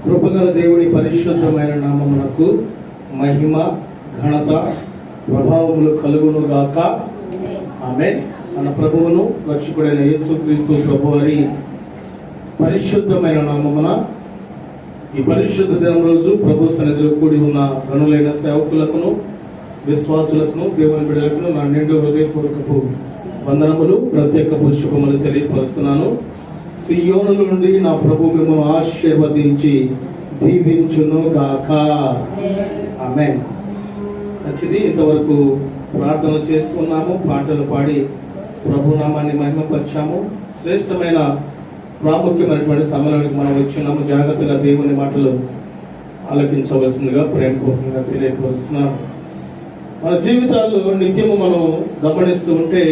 కృపగల దేవుని పరిశుద్ధమైన నామమునకు మహిమ, ఘనత, ప్రభావములు కలుగును గాక. ఆమేన్. మన ప్రభువును రక్షకుడైన యేసుక్రీస్తు ప్రభువారి పరిశుద్ధమైన నామమున ఈ పరిశుద్ధ దినం రోజు ప్రభు సన్నిధిలో కూడి ఉన్న గనులైన సేవకులకును, విశ్వాసులకును, దేవుని బిడ్డలకును నా నిండు హృదయపూర్వకపు వందనములు, ప్రత్యేక శుభములు తెలియపరుస్తున్నాను. సియోను నుండి నా ప్రభు మిమ్మల్ని ఆశీర్వదించి దీవించును గాక. ఆమేన్. మంచిది. ఇంతవరకు ప్రార్థన చేసుకున్నాము, పాటలు పాడి ప్రభునామాన్ని మహిమపరిచాము. శ్రేష్టమైన ప్రాముఖ్యమైనటువంటి సమయానికి మనం వచ్చినాము. జాగ్రత్తగా దేవుని మాటలు ఆలకించవలసిందిగా ప్రేమపూర్వకంగా తెలియపరుస్తున్నాను. మన జీవితాల్లో నిత్యము మనం గమనిస్తూ ఉంటే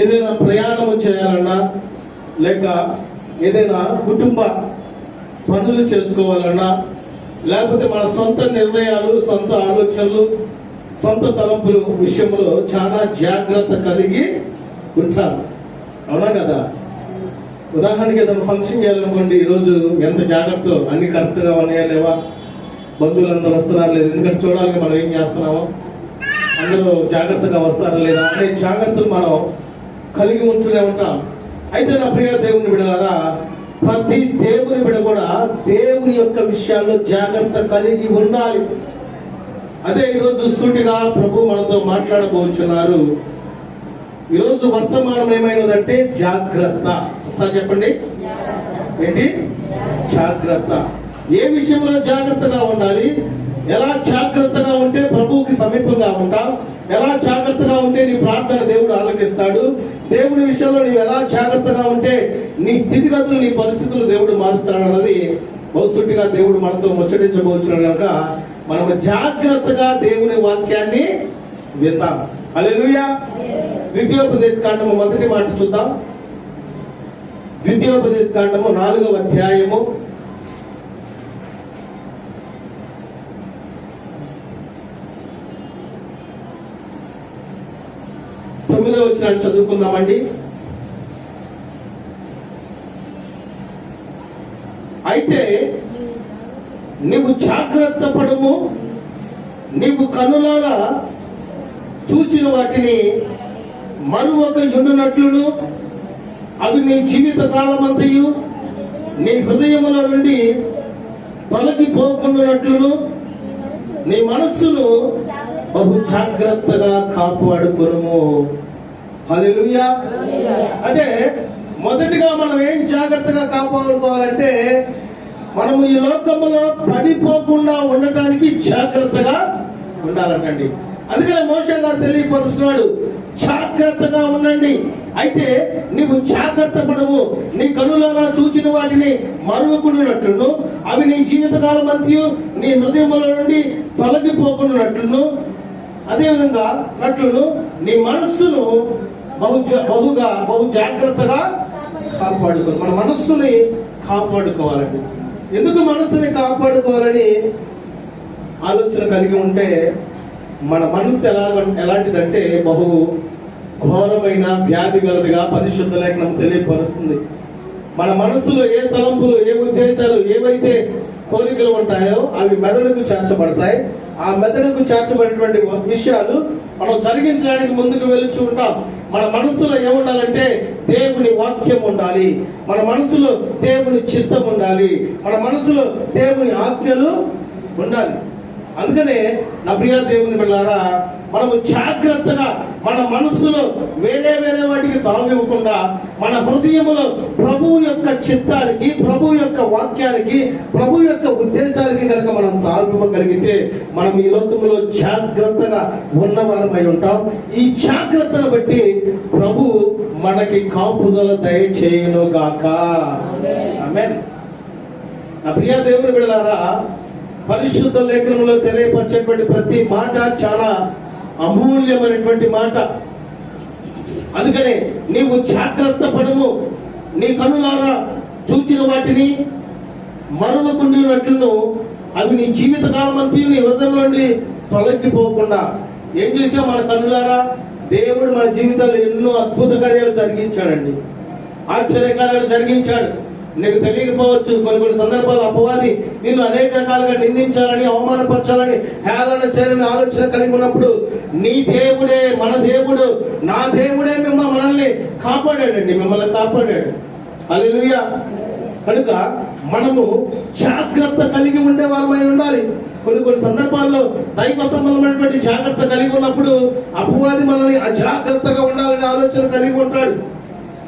ఏదైనా ప్రయాణము చేయాలన్నా, లేక ఏదైనా కుటుంబ పనులు చేసుకోవాలన్నా, లేకపోతే మన సొంత నిర్ణయాలు, సొంత ఆలోచనలు, సొంత తలంపుల విషయంలో చాలా జాగ్రత్త కలిగి ఉంటారు. అవునా కదా? ఉదాహరణకి ఏదైనా ఫంక్షన్ చేయాలనుకోండి, ఈరోజు ఎంత జాగ్రత్త, అన్ని కరెక్ట్గా ఉన్నాయా లేవా, బంధువులందరూ వస్తున్నారా లేదా, ఎందుకంటే చూడాలి మనం ఏం చేస్తున్నామో, అందరూ జాగ్రత్తగా వస్తారా లేదా అనే జాగ్రత్తలు మనం కలిగి ఉంటూనే ఉంటాం. అయితే నా ప్రియ దేవుని బిడ్డలారా, ప్రతి దేవుని బిడ్డ కూడా దేవుని యొక్క విషయాల్లో జాగ్రత్త కలిగి ఉండాలి. అదే ఈరోజు సూటిగా ప్రభు మనతో మాట్లాడబోతున్నారు. ఈరోజు వర్తమానం ఏమైనదంటే జాగ్రత్త. ఒకసారి చెప్పండి, ఏంటి? జాగ్రత్త. ఏ విషయంలో జాగ్రత్తగా ఉండాలి, ఎలా జాగ్రత్తగా ఉంటే ప్రభువుకి సమీపంగా ఉంటాం, ఎలా జాగ్రత్తగా ఉంటే నీ ప్రార్థన దేవుడు ఆలకిస్తాడు, దేవుడి విషయంలో నీవు ఎలా జాగ్రత్తగా ఉంటే నీ స్థితిగతులు, నీ పరిస్థితులు దేవుడు మారుస్తాడు అన్నది బహుశుటిగా దేవుడు మనతో ముచ్చటించబోతున్నాడు. కనుక మనం జాగ్రత్తగా దేవుని వాక్యాన్ని విందాం. హల్లెలూయా. ద్వితీయోపదేశ కాండము మొదటి మాట చూద్దాం. ద్వితీయోపదేశ కాండము 4వ అధ్యాయము 9వ వచనాన్ని చదువుకుందామండి. అయితే నీవు జాగ్రత్త పడుము, నీవు కన్నులారా చూచిన వాటిని మరొక యుండునట్లును, అవి నీ జీవిత కాలమంతయు నీ హృదయముల నుండి తొలగిపోకున్నట్లును నీ మనస్సును బహు జాగ్రత్తగా కాపాడుకొనుము. హల్లెలూయా. అంటే మొదటిగా మనం ఏం జాగ్రత్తగా కాపాడుకోవాలంటే, మనము ఈ లోకములో పడిపోకుండా ఉండటానికి జాగ్రత్తగా ఉండాలంటండి. అందుకనే మోషే గారు తెలియపరుస్తున్నాడు, జాగ్రత్తగా ఉండండి. అయితే నీవు జాగ్రత్త పడము, నీ కనులారా చూచిన వాటిని మరువకుండానట్లును, అవి నీ జీవితకాలం అంతయు నీ హృదయముల నుండి తొలగిపోకుండానట్లును, అదేవిధంగా నట్లును నీ మనస్సును బహు జాగ్రత్తగా కాపాడుకోవాలి. మన మనస్సుని కాపాడుకోవాలండి. ఎందుకు మనస్సుని కాపాడుకోవాలని ఆలోచన కలిగి ఉంటే, మన మనస్సు ఎలాంటిదంటే బహు ఘోరమైన వ్యాధి గలదిగా పరిశుద్ధ లేఖనం తెలియపరుస్తుంది. మన మనస్సులో ఏ తలంపులు, ఏ ఉద్దేశాలు, ఏవైతే కోరికలు ఉంటాయో అవి మెదడుకు చేర్చబడతాయి. ఆ మెదడుకు చేర్చబడినటువంటి విషయాలు మనం జరిగించడానికి ముందుకు వెళుతూ ఉంటాం. మన మనసులో ఏముండాలంటే దేవుని వాక్యం ఉండాలి, మన మనసులో దేవుని చిత్తం ఉండాలి, మన మనసులో దేవుని ఆజ్ఞలు ఉండాలి. అందుకనే నా ప్రియ దేవుని బిడ్డలారా, మనము జాగ్రత్తగా మన మనస్సులో వేరే వాటికి తావివ్వకుండా మన హృదయములో ప్రభువు యొక్క చిత్తానికి, ప్రభు యొక్క వాక్యానికి, ప్రభు యొక్క ఉద్దేశాలకి కనుక మనం తావివ్వగలిగితే మనం ఈ లోకంలో జాగ్రత్తగా ఉన్నవారమై ఉంటాం. ఈ జాగ్రత్తను బట్టి ప్రభు మనకి కాపుదల దయచేయును గాక. ఆమేన్. నా ప్రియ దేవుని బిడ్డలారా, పరిశుద్ధ లేఖనంలో తెలియపరిచేటువంటి ప్రతి మాట చాలా అమూల్యమైనటువంటి మాట. అందుకనే నీవు జాగ్రత్త పడము, నీ కనులారా చూచిన వాటిని మరువకుండానట్లును, అవి నీ జీవిత కాలం అంతా నీ హృదయంలో నుండి తొలగిపోకుండా. ఏం చేసాం మన కనులారా? దేవుడు మన జీవితాల్లో ఎన్నో అద్భుత కార్యాలు జరిగించాడండి, ఆశ్చర్యకార్యాలు జరిగించాడు. నీకు తెలియకపోవచ్చు. కొన్ని సందర్భాలు అపవాది నిన్ను అనేక రకాలుగా నిందించాలని, అవమానపరచాలని, హేళన చేయాలని ఆలోచన కలిగి ఉన్నప్పుడు నీ దేవుడే, మన దేవుడు, నా దేవుడే మనల్ని కాపాడాడండి, మిమ్మల్ని కాపాడాడు. హల్లెలూయా. కనుక మనము జాగ్రత్త కలిగి ఉండే వారమై ఉండాలి. కొన్ని సందర్భాల్లో దైవ సంబంధమైనటువంటి జాగ్రత్త కలిగి ఉన్నప్పుడు అపవాది మనల్ని అజాగ్రత్తగా ఉండాలని ఆలోచన కలిగి ఉంటాడు.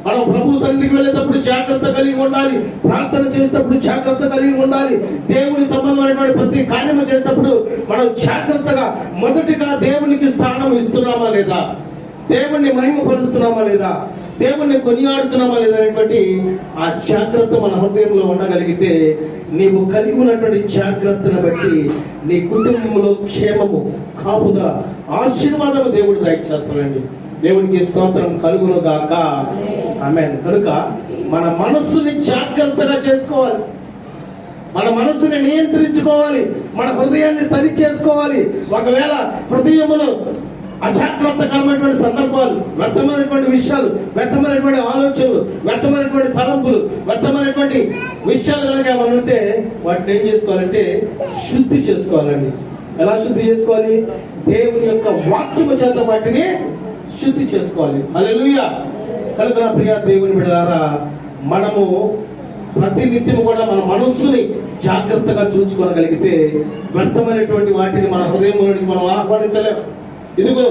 మనం ప్రభు సన్నిధికి వెళ్ళేటప్పుడు జాగ్రత్త కలిగి ఉండాలి. ప్రార్థన చేసేటప్పుడు జాగ్రత్త కలిగి ఉండాలి. దేవుని సంబంధమైనటువంటి ప్రతి కార్యము చేసేటప్పుడు మనం జాగ్రత్తగా మొదటిగా దేవునికి స్థానం ఇస్తున్నామా లేదా, దేవుణ్ణి మహిమపరుస్తున్నామా లేదా, దేవుణ్ణి కొనియాడుతున్నామా లేదా అనేటువంటి ఆ జాగ్రత్త మన హృదయంలో ఉండగలిగితే నీవు కలిగి ఉన్నటువంటి జాగ్రత్తను బట్టి నీ కుటుంబంలో క్షేమము, కాపుదల, ఆశీర్వాదము దేవుడు దయచేస్తాడండి. దేవునికి స్తోత్రం కలుగును గాక. ఆమేన్. కనుక మన మనస్సుని జాగ్రత్తగా చేసుకోవాలి, మన మనస్సుని నియంత్రించుకోవాలి, మన హృదయాన్ని సరి చేసుకోవాలి. ఒకవేళ హృదయములో అజాగ్రత్తకరమైనటువంటి సందర్భాలు, వ్యర్థమైనటువంటి విషయాలు, వ్యర్థమైనటువంటి ఆలోచనలు, వ్యర్థమైనటువంటి తలంపులు, వ్యర్థమైనటువంటి విషయాలు కనుక ఏమైనా ఉంటే వాటిని ఏం చేసుకోవాలంటే శుద్ధి చేసుకోవాలండి. ఎలా శుద్ధి చేసుకోవాలి? దేవుని యొక్క వాక్యము చేత వాటిని శుద్ధి చేసుకోవాలి. హల్లెలూయా. కనుక నా ప్రియ దేవుని బిడ్డలారా, మనము ప్రతినిత్యం కూడా మన మనస్సుని జాగ్రత్తగా చూసుకోగలిగితే వ్యర్థమైనటువంటి వాటిని మన హృదయంలోనికి మనం ఆహ్వానించలేము. ఇదిగో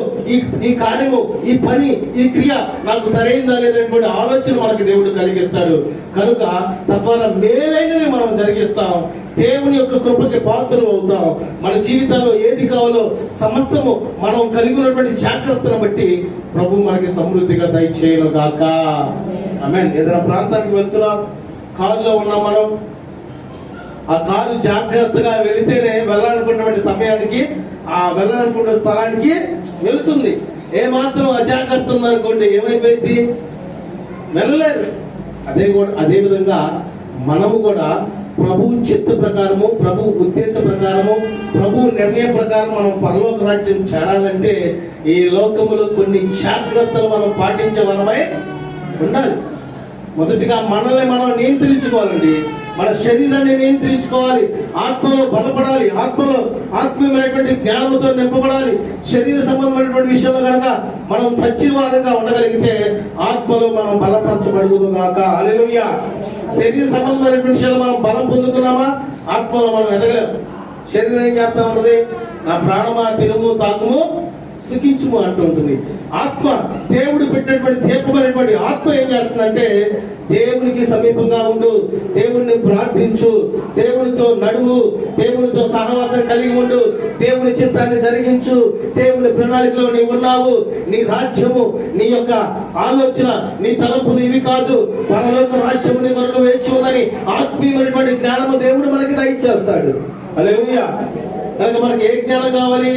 ఈ కార్యము, ఈ పని, ఈ క్రియ నాకు సరైనదా లేదనేటువంటి ఆలోచన మనకి దేవుడు కలిగిస్తాడు. కనుక తద్వారా మేలైనవి మనం జరిగిస్తాం, దేవుని యొక్క కృపకి పాత్రలు అవుతాం. మన జీవితాల్లో ఏది కావాలో సమస్తము మనం కలిగి ఉన్నటువంటి జాగ్రత్తను బట్టి ప్రభు మనకి సమృద్ధిగా దయచేయను గాక. ఆమేన్. ఏదైనా ప్రాంతానికి వెళ్తున్నాం, కారులో ఉన్నాం, మనం ఆ కారు జాగ్రత్తగా వెళితేనే వెళ్ళాలనుకున్నటువంటి సమయానికి, ఆ వెళ్ళాలనుకున్న స్థలానికి వెళుతుంది. ఏమాత్రం అజాగ్రత్త ఉందనుకోండి, ఏమైపోయింది? వెళ్ళలేదు. అదే విధంగా మనము కూడా ప్రభు చిత్త ప్రకారము, ప్రభు ఉద్దేశ ప్రకారము, ప్రభు నిర్ణయం ప్రకారం మనం పరలోక రాజ్యం చేరాలంటే ఈ లోకములో కొన్ని జాగ్రత్తలు మనం పాటించే వరమై ఉండాలి. మొదటిగా మనల్ని మనం నియంత్రించుకోవాలండి. మన శరీరాన్ని నియంత్రించుకోవాలి, ఆత్మలో బలపడాలి, ఆత్మలో ఆత్మీయమైనటువంటి జ్ఞానంతో నింపబడాలి. శరీర సంబంధమైనటువంటి విషయంలో కనుక మనం చచ్చిన వారంగా ఉండగలిగితే ఆత్మలో మనం బలపరచబడుదుము గాక. హల్లెలూయా. శరీర సంబంధమైనటువంటి విషయాలు మనం బలం పొందుతున్నామా, ఆత్మలో మనం ఎదగలేము. శరీరం ఏం చేస్తా ఉన్నది? నా ప్రాణమా తినుము తాకుము సుఖించుము అంటూ ఉంటుంది. ఆత్మ, దేవుడు పెట్టినటువంటి దీపమైనటువంటి ఆత్మ ఏం చేస్తుందంటే దేవునికి సమీపంగా ఉండు, దేవుణ్ణి ప్రార్థించు, దేవునితో నడువు, దేవునితో సహవాసం కలిగి ఉండు, దేవుని చిత్తాన్ని జరిగించు, దేవుని ప్రణాళికలో నీవు ఉన్నావు, నీ రాజ్యము, నీ యొక్క ఆలోచన, నీ తలంపులు ఇవి కాదు, పరలోక రాజ్యము నీ కొరకు వేచి ఉందని ఆత్మీయమైనటువంటి జ్ఞానము దేవుడు మనకి దయచేస్తాడు. హల్లెలూయా. కనుక మనకి ఏ జ్ఞానం కావాలి?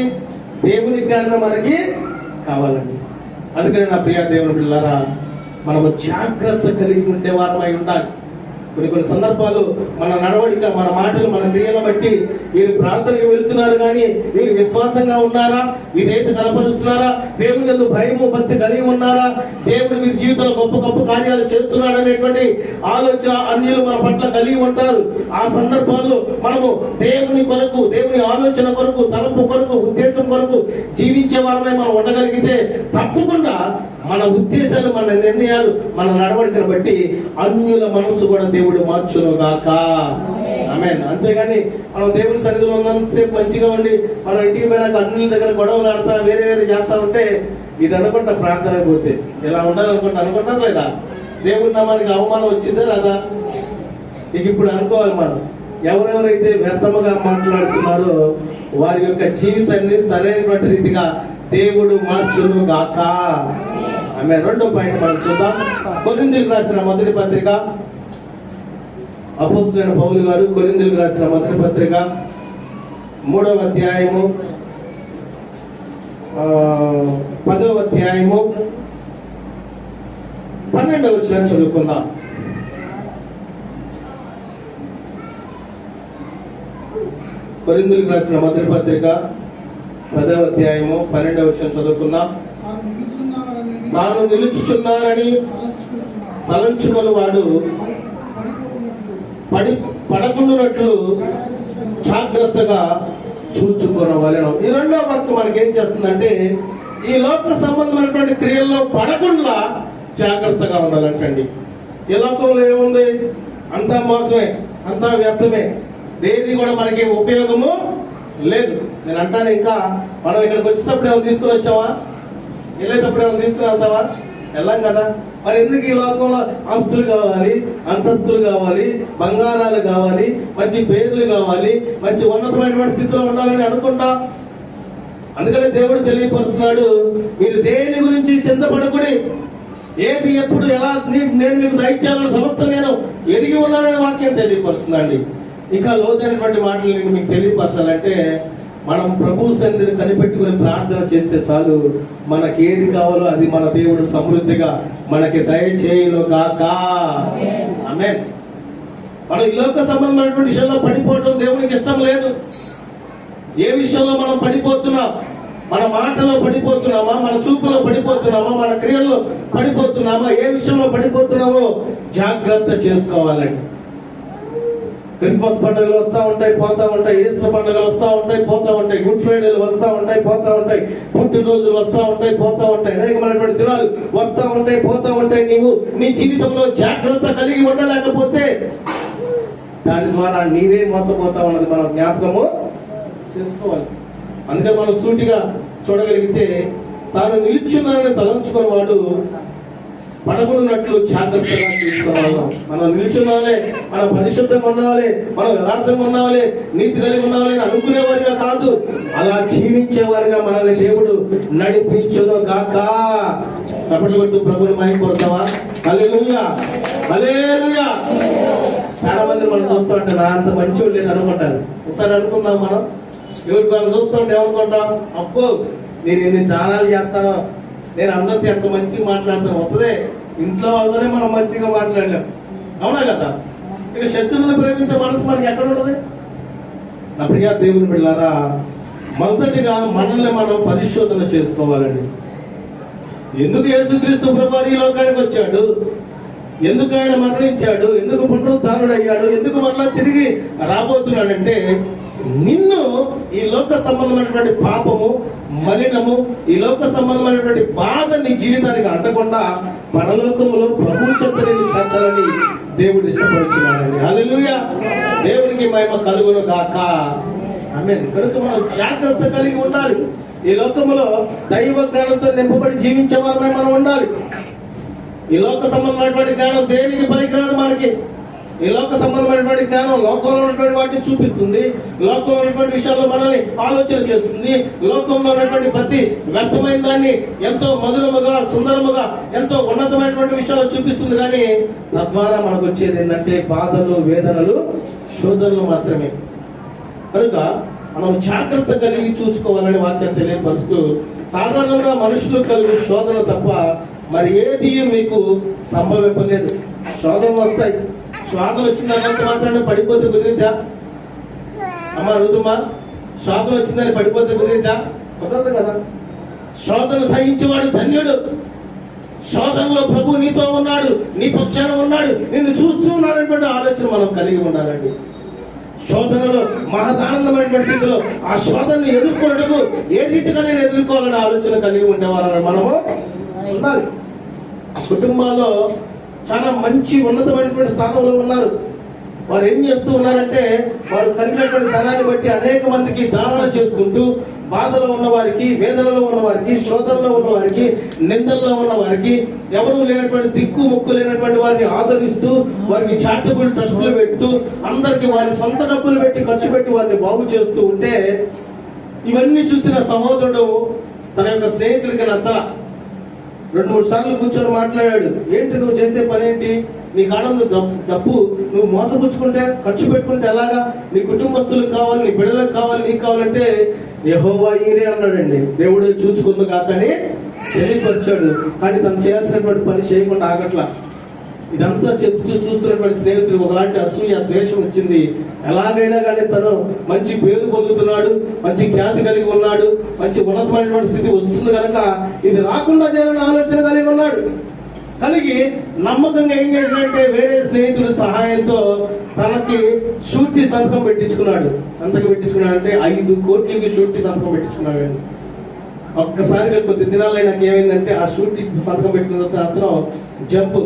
దేవుని జ్ఞానం మనకి కావాలండి. అందుకని నా ప్రియ దేవుని పిల్లలారా, మనము జాగ్రత్త కలిగి ఉండే వారమై ఉండాలి. కొన్ని సందర్భాలు మన నడవడిక, మన మాటలు, మన క్రియలను బట్టి వీరు ప్రార్థనకు వెళ్తున్నారు కానీ వీరు విశ్వాసంగా ఉన్నారా, విధేయత కనపరుస్తున్నారా, దేవుని యందు భయము భక్తి కలిగి ఉన్నారా, దేవుడు వీరి జీవితంలో గొప్ప గొప్ప కార్యాలు చేస్తున్నాడు అనేటువంటి ఆలోచన అన్యులు మన పట్ల కలిగి ఉంటారు. ఆ సందర్భాల్లో మనము దేవుని కొరకు, దేవుని ఆలోచన కొరకు, తలంపు కొరకు, ఉద్దేశం కొరకు జీవించే వారమే మనం ఉండగలిగితే తప్పకుండా మన ఉద్దేశాలు, మన నిర్ణయాలు, మన నడవడికను బట్టి అన్యుల మనస్సు కూడా దేవుడు మార్చును గాక. ఆమేన్. అంతేగాని మనం దేవుని సన్నిధిలో ఉన్నంతసేపు మంచిగా ఉండి మనం ఇంటికి పోయినాక అన్యుల దగ్గర గొడవలు ఆడతా వేరే చేస్తా ఉంటే ఇది అనుకుంటా ప్రార్థన పోతే ఇలా అనుకుంటారు లేదా? దేవుడి నామానికి అవమానం వచ్చిందా లేదా? ఇక ఇప్పుడు అనుకోవాలి మనం, ఎవరెవరైతే వ్యర్థముగా మాట్లాడుతున్నారో వారి యొక్క జీవితాన్ని సరైనటువంటి రీతిగా దేవుడు మార్చును గాక. ఆమె. రెండో పాయింట్ మనం చూద్దాం. కొరింథీయులకు రాసిన మొదటి పత్రిక, అపోస్తలుడైన పౌలు గారు కొరింథీయులకు రాసిన మొదటి పత్రిక 3వ అధ్యాయము 10వ అధ్యాయము 12వ వచనం చదువుకుందాం. కొరింథీయులకు రాసిన మొదటి పత్రిక 10వ అధ్యాయము 12వ వచనం చదువుకుందాం. తాను నిలుచుచున్నారని తలంచుకొని వాడు పడకుండానట్లు జాగ్రత్తగా చూచుకోవలను. ఈ రెండో వాక్యం మనకి ఏం చేస్తుందంటే ఈ లోక సంబంధమైనటువంటి క్రియల్లో పడకుండా జాగ్రత్తగా ఉండాలంటండి. ఈ లోకంలో ఏముంది? అంతా మోసమే, అంతా వ్యర్థమే, ఏది కూడా మనకి ఉపయోగము లేదు. నేను అంటాను, ఇంకా మనం ఇక్కడికి వచ్చేటప్పుడు ఏమైనా తీసుకుని వచ్చావా? వెళ్ళేటప్పుడు ఏమైనా తీసుకుని వెళ్తావా? వెళ్ళాం కదా. మరి ఎందుకు ఈ లోకంలో ఆస్తులు కావాలి, అంతస్తులు కావాలి, బంగారాలు కావాలి, మంచి పేర్లు కావాలి, మంచి ఉన్నతమైనటువంటి స్థితిలో ఉండాలని అనుకుంటా? అందుకనే దేవుడు తెలియపరుస్తున్నాడు, మీరు దేని గురించి చింతపడకుడి, ఏది ఎప్పుడు ఎలా నేను మీకు దయచేయాలని సమస్త నేను ఎరిగి ఉన్నాననే వాక్యం తెలియపరుస్తుందండి. ఇంకా లోతైనటువంటి మాటలు నేను మీకు తెలియపరచాలంటే మనం ప్రభు సన్నిధిని కనిపెట్టుకుని ప్రార్థన చేస్తే చాలు, మనకి ఏది కావాలో అది మన దేవుడు సమృద్ధిగా మనకి దయచేయును గాక. ఆమేన్. మనం ఈ లోక సంబంధమైనటువంటి విషయంలో పడిపోవడం దేవునికి ఇష్టం లేదు. ఏ విషయంలో మనం పడిపోతున్నాం? మన మాటలో పడిపోతున్నామా? మన చూపులో పడిపోతున్నామా? మన క్రియల్లో పడిపోతున్నామా? ఏ విషయంలో పడిపోతున్నామో జాగ్రత్త చేసుకోవాలండి. క్రిస్మస్ పండుగలు వస్తూ ఉంటాయి, పోతా ఉంటాయి. ఈస్టర్ పండుగలు వస్తూ ఉంటాయి, పోతా ఉంటాయి. గుడ్ ఫ్రైడేలు వస్తూ ఉంటాయి, పోతా ఉంటాయి. పుట్టినరోజులు వస్తూ ఉంటాయి, పోతా ఉంటాయి. అనేకమైనటువంటి దినాలు వస్తూ ఉంటాయి, పోతా ఉంటాయి. నీవు నీ జీవితంలో జాగ్రత్త కలిగి ఉండలేకపోతే దాని ద్వారా నీవే మోసపోతా ఉన్నది మనం జ్ఞాపకము చేసుకోవాలి. అందుకే మనం సూటిగా చూడగలిగితే తాను నిల్చున్నానని తలంచుకున్న వాడు పడకున్నట్లు జాగ్రత్తగా చూసుకోవాలి. మనం నిల్చున్నాలే, మనం పరిశుద్ధంగా ఉండాలి, మనం యథార్థంగా ఉండాలి, నీతి కలిగి ఉండాలి అని అనుకునేవారిగా కాదు, అలా జీవించేవారిగా మనల్ని దేవుడు నడిపించును గాక. చప్పట్లు కొట్టు ప్రభుని మహిమపడతావా? హల్లెలూయా, హల్లెలూయా. చాలా మంది మనం చూస్తూ ఉంటే నా అంత మంచివాడు లేదు అనుకుంటారు. ఒకసారి అనుకుందాం, మనం ఎవరికి వాళ్ళు చూస్తూ ఉంటే ఏమనుకుంటాం? అబ్బో నేను ఇన్ని దానాలు చేస్తాను, నేను అందరితో ఎంత మంచిగా మాట్లాడతాను. వస్తుందే ఇంట్లో వాళ్ళతోనే మనం మంచిగా మాట్లాడలేం, అవునా కదా? ఇక శత్రువులను ప్రేమించే మనసు మనకి ఎక్కడ ఉంటుంది? నా ప్రియ దేవుని బిడ్డలారా, మొదటిగా మనల్ని మనం పరిశోధన చేసుకోవాలండి. ఎందుకు యేసుక్రీస్తు ప్రభువు ఈ లోకానికి వచ్చాడు? ఎందుకు ఆయన మరణించాడు? ఎందుకు పునరుద్ధానుడు అయ్యాడు? ఎందుకు మరలా తిరిగి రాబోతున్నాడంటే నిన్ను ఈ లోక సంబంధమైనటువంటి పాపము, మలినము, ఈ లోక సంబంధమైనటువంటి బాధ నీ జీవితానికి అంటకుండా పరలోకములో ప్రభు చెంతని చేర్చాలని దేవుడు ఇష్టపడుతున్నాడండి. హల్లెలూయా, దేవునికి మహిమ కలుగును గాక. ఆమేన్. కనుక మనం జాగ్రత్త కలిగి ఉండాలి. ఈ లోకములో దైవ జ్ఞానంతో నింపబడి జీవించే వారమై మనం ఉండాలి. ఈ లోక సంబంధమైనటువంటి జ్ఞానం దేనికి పనికిరాదు మనకి. ఈ లోక సంబంధమైనటువంటి జ్ఞానం లోకంలో ఉన్నటువంటి వాటిని చూపిస్తుంది, లోకంలో ఉన్నటువంటి విషయాల్లో మనల్ని ఆలోచన చేస్తుంది, లోకంలో ఉన్నటువంటి ప్రతి వ్యర్థమైన దాన్ని ఎంతో మధురముగా, సుందరముగా, ఎంతో ఉన్నతమైనటువంటి విషయాలు చూపిస్తుంది. కానీ తద్వారా మనకు వచ్చేది ఏంటంటే బాధలు, వేదనలు, శోధనలు మాత్రమే. కనుక మనం జాగ్రత్త కలిగి చూసుకోవాలని వాక్యం తెలియపరుస్తూ, సాధారణంగా మనుషులు కలిగి శోధన తప్ప మరి ఏది మీకు సంభవింపలేదు. శోధనలు వస్తాయి. శోధన వచ్చిందన్నంత మాత్రాన్ని పడిపోతే కుదిరిద్దా? అమ్మా రుతుమా, శోధన వచ్చిందని పడిపోతే కుదిరిద్దా? కుదరదు కదా. శోధన సహించేవాడు ధన్యుడు. శోధనలో ప్రభు నీతో ఉన్నాడు, నీ పక్షాన ఉన్నాడు, నిన్ను చూస్తూ ఉన్నాడు అనేటువంటి ఆలోచన మనం కలిగి ఉండాలండి. శోధనలో మహదానందమైనటువంటి స్థితిలో ఆ శోధనను ఎదుర్కొనటకు ఏ రీతిగా నేను ఎదుర్కోవాలనే ఆలోచన కలిగి ఉండేవారని మనము ఉండాలి. కుటుంబాల్లో చాలా మంచి ఉన్నతమైనటువంటి స్థానంలో ఉన్నారు. వారు ఏం చేస్తూ ఉన్నారంటే వారు కలిగినటువంటి ధనాన్ని బట్టి అనేక మందికి దానాలు చేసుకుంటూ బాధలో ఉన్న వారికి, వేదనలో ఉన్న వారికి, శోధనలో ఉన్న వారికి, నిందల్లో ఉన్న వారికి, ఎవరు లేనటువంటి దిక్కు ముక్కు లేనటువంటి వారిని ఆదరిస్తూ వారికి చారిటబుల్ ట్రస్టులు పెడుతూ అందరికి వారి సొంత డబ్బులు పెట్టి ఖర్చు పెట్టి వారిని బాగు చేస్తూ ఉంటే ఇవన్నీ చూసిన సహోదరుడు తన యొక్క స్నేహితుడికి నచ్చల. 2-3 సార్లు కూర్చొని మాట్లాడాడు. ఏంటి నువ్వు చేసే పని ఏంటి? నీ కాడంలో డబ్బు నువ్వు మోసపుచ్చుకుంటే, ఖర్చు పెట్టుకుంటే ఎలాగా? నీ కుటుంబస్తులకు కావాలి, నీ బిడ్డలకు కావాలి, నీకు కావాలంటే యెహోవా ఈరే అన్నాడండి. దేవుడు చూచుకుందు కాకని తెలియపరిచాడు. కానీ తను చేయాల్సినటువంటి పని చేయకుండా ఆగట్లా. ఇదంతా చెప్తూ చూస్తున్నటువంటి స్నేహితుడు ఒకలాంటి అసూయ, ద్వేషం వచ్చింది. ఎలాగైనా కానీ తను మంచి పేరు పొందుతున్నాడు, మంచి ఖ్యాతి కలిగి ఉన్నాడు, మంచి ఉన్నతమైనటువంటి స్థితి వస్తుంది కనుక ఇది రాకుండా చేయాలని ఆలోచన కలిగి ఉన్నాడు. కలిగి నమ్మకంగా ఏం చేసినట్టే వేరే స్నేహితుడి సహాయంతో తనకి షూరిటీ సంతకం పెట్టించుకున్నాడు. అంతకు పెట్టించుకున్నాడు అంటే 5 కోట్లకి షూరిటీ సంతకం పెట్టించుకున్నాడు. ఒక్కసారిగా కొద్ది దినాలు నాకు ఏమైందంటే ఆ షూరిటీ సంతకం పెట్టుకున్న తర్వాత అతను జంప్,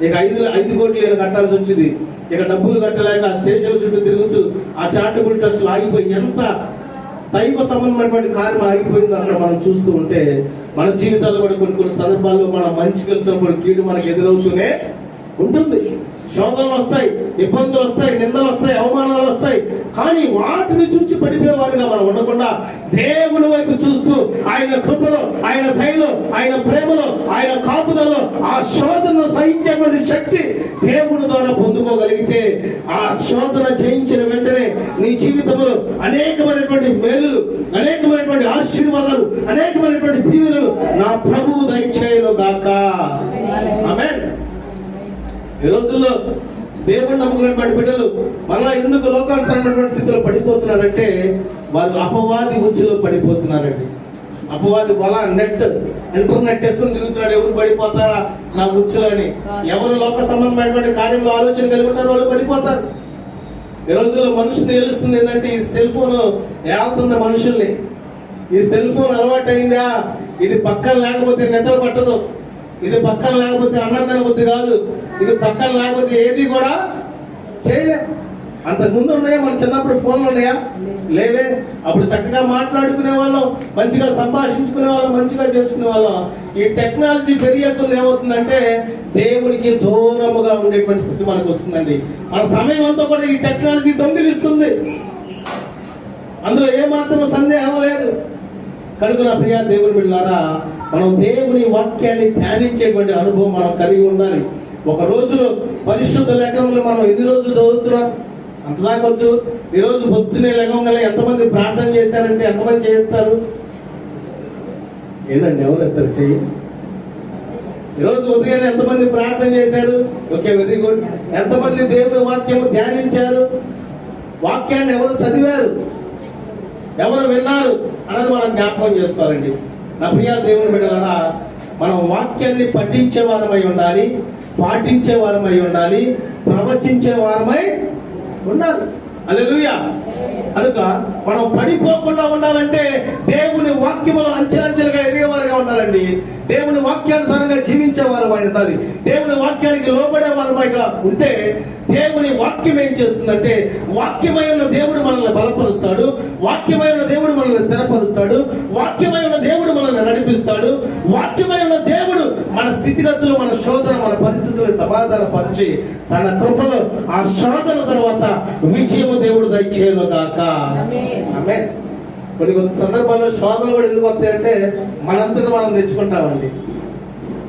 ఇక 5 కోట్లు ఏదో కట్టాల్సి వచ్చింది. ఇక డబ్బులు కట్టలేక ఆ స్టేషన్ చుట్టూ తిరుగుతూ ఆ చారిటబుల్ ట్రస్టులు ఆగిపోయి ఎంత దైవ సంబంధమైనటువంటి కార్యం ఆగిపోయిందో అక్కడ మనం చూస్తూ ఉంటే మన జీవితాల్లో కూడా కొన్ని సందర్భాల్లో మనం మంచికి వెళ్తున్నప్పుడు కీడు మనకు ఎదురవుతూనే ఉంటుంది. శోధనలు వస్తాయి, ఇబ్బందులు వస్తాయి, నిందలు వస్తాయి, అవమానాలు వస్తాయి. కానీ వాటిని చూసి పడిపోయేవారుగా మనం ఉండకుండా దేవుని వైపు చూస్తూ ఆయన కృపలో, ఆయన దయలో, ఆయన ప్రేమలో, ఆయన కాపుదలో ఆ శోధనను సహించేటువంటి శక్తి దేవుని ద్వారా పొందుకోగలిగితే ఆ శోధన జయించిన వెంటనే నీ జీవితంలో అనేకమైనటువంటి మేలులు, అనేకమైనటువంటి ఆశీర్వాదాలు, అనేకమైనటువంటి దీవెనలు నా ప్రభువు దయచేయను గాక. ఆమేన్. ఈ రోజుల్లో దేవుడు నమ్ముకున్నటువంటి బిడ్డలు మళ్ళా ఎందుకు లోకానుసరమైనటువంటి స్థితిలో పడిపోతున్నారంటే వాళ్ళు అపవాది ఉచ్చులో పడిపోతున్నారండి. అపవాది వల నెట్ వేసుకుని తిరుగుతున్నాడు. ఎవరు పడిపోతారా నా ఉచ్చులో అని. ఎవరు లోక సంబంధమైనటువంటి కార్యంలో ఆలోచన కలిగి ఉంటారో వాళ్ళు పడిపోతారు. ఈ రోజుల్లో మనుషుని తెలుస్తుంది ఏంటంటే ఈ సెల్ ఫోన్ ఏళ్తుంది మనుషుల్ని. ఈ సెల్ ఫోన్ అలవాటు అయిందా, ఇది పక్కన లేకపోతే నిద్ర పట్టదు, ఇది పక్కన లేకపోతే అన్నం తినబుద్ధి కాదు, ఇది పక్కన లేకపోతే ఏది కూడా చేయలే. అంతకు ముందు ఉన్నాయా మన చిన్నప్పుడు ఫోన్లు ఉన్నాయా? లేవే. అప్పుడు చక్కగా మాట్లాడుకునే వాళ్ళం, మంచిగా సంభాషించుకునే వాళ్ళం, మంచిగా చేసుకునే వాళ్ళం. ఈ టెక్నాలజీ పెరిగేస్తుంది ఏమవుతుందంటే దేవునికి దూరముగా ఉండేటువంటి స్థితి మనకు వస్తుందండి. మన సమయం అంతా కూడా ఈ టెక్నాలజీ దొంగిలిస్తుంది, అందులో ఏమాత్రం సందేహం లేదు. కనుక నా ప్రియ దేవుని బిడ్డలారా, మనం దేవుని వాక్యాన్ని ధ్యానించేటువంటి అనుభవం మనం కలిగి ఉండాలి. ఒక రోజులో పరిశుద్ధ లేఖనములు మనం ఎన్ని రోజులు చదువుతున్నాం అంతదాకొద్దు. ఈరోజు పొద్దునే లేఖంగానే ఎంతమంది ప్రార్థన చేశారంటే ఎంతమంది చేస్తారు? ఏదండి ఎవరు ఎత్తారు చెయ్యి? ఈరోజు ఉదయాన్నే ఎంతమంది ప్రార్థన చేశారు? Okay, very good. ఎంతమంది దేవుని వాక్యము ధ్యానించారు? వాక్యాన్ని ఎవరు చదివారు, ఎవరు విన్నారు అన్నది మనం జ్ఞాపకం చేసుకోవాలండి. నా ప్రియ దేవుని బిడ్డలారా, మనం వాక్యాన్ని పఠించే వారమై ఉండాలి, పాటించే వారమై ఉండాలి, ప్రవచించే వారమై ఉండాలి. హల్లెలూయా. కనుక మనం పడిపోకుండా ఉండాలంటే దేవుని వాక్యములో అంచెలంచెలుగా ఎదిగేవారుగా ఉండాలండి. దేవుని వాక్యానుసారంగా జీవించే వారమై ఉండాలి. దేవుని వాక్యానికి లోబడే వారమైగా ఉంటే దేవుని వాక్యం ఏం చేస్తుందంటే వాక్యమై ఉన్న దేవుడు మనల్ని బలపరుస్తాడు, వాక్యమై ఉన్న దేవుడు మనల్ని స్థిరపరుస్తాడు, వాక్యమై ఉన్న దేవుడు మనల్ని నడిపిస్తాడు, వాక్యమై ఉన్న దేవుడు మన స్థితిగతులు, మన శోధన, మన పరిస్థితులను సమాధానపరిచి తన కృపలో ఆ శోధన తర్వాత విజయము దేవుడు దయచేయను గాక. ఆమేన్. కొన్ని సందర్భాల్లో శోధనలు కూడా ఎందుకు వస్తాయంటే మనంతటా మనం తెచ్చుకుంటామండి.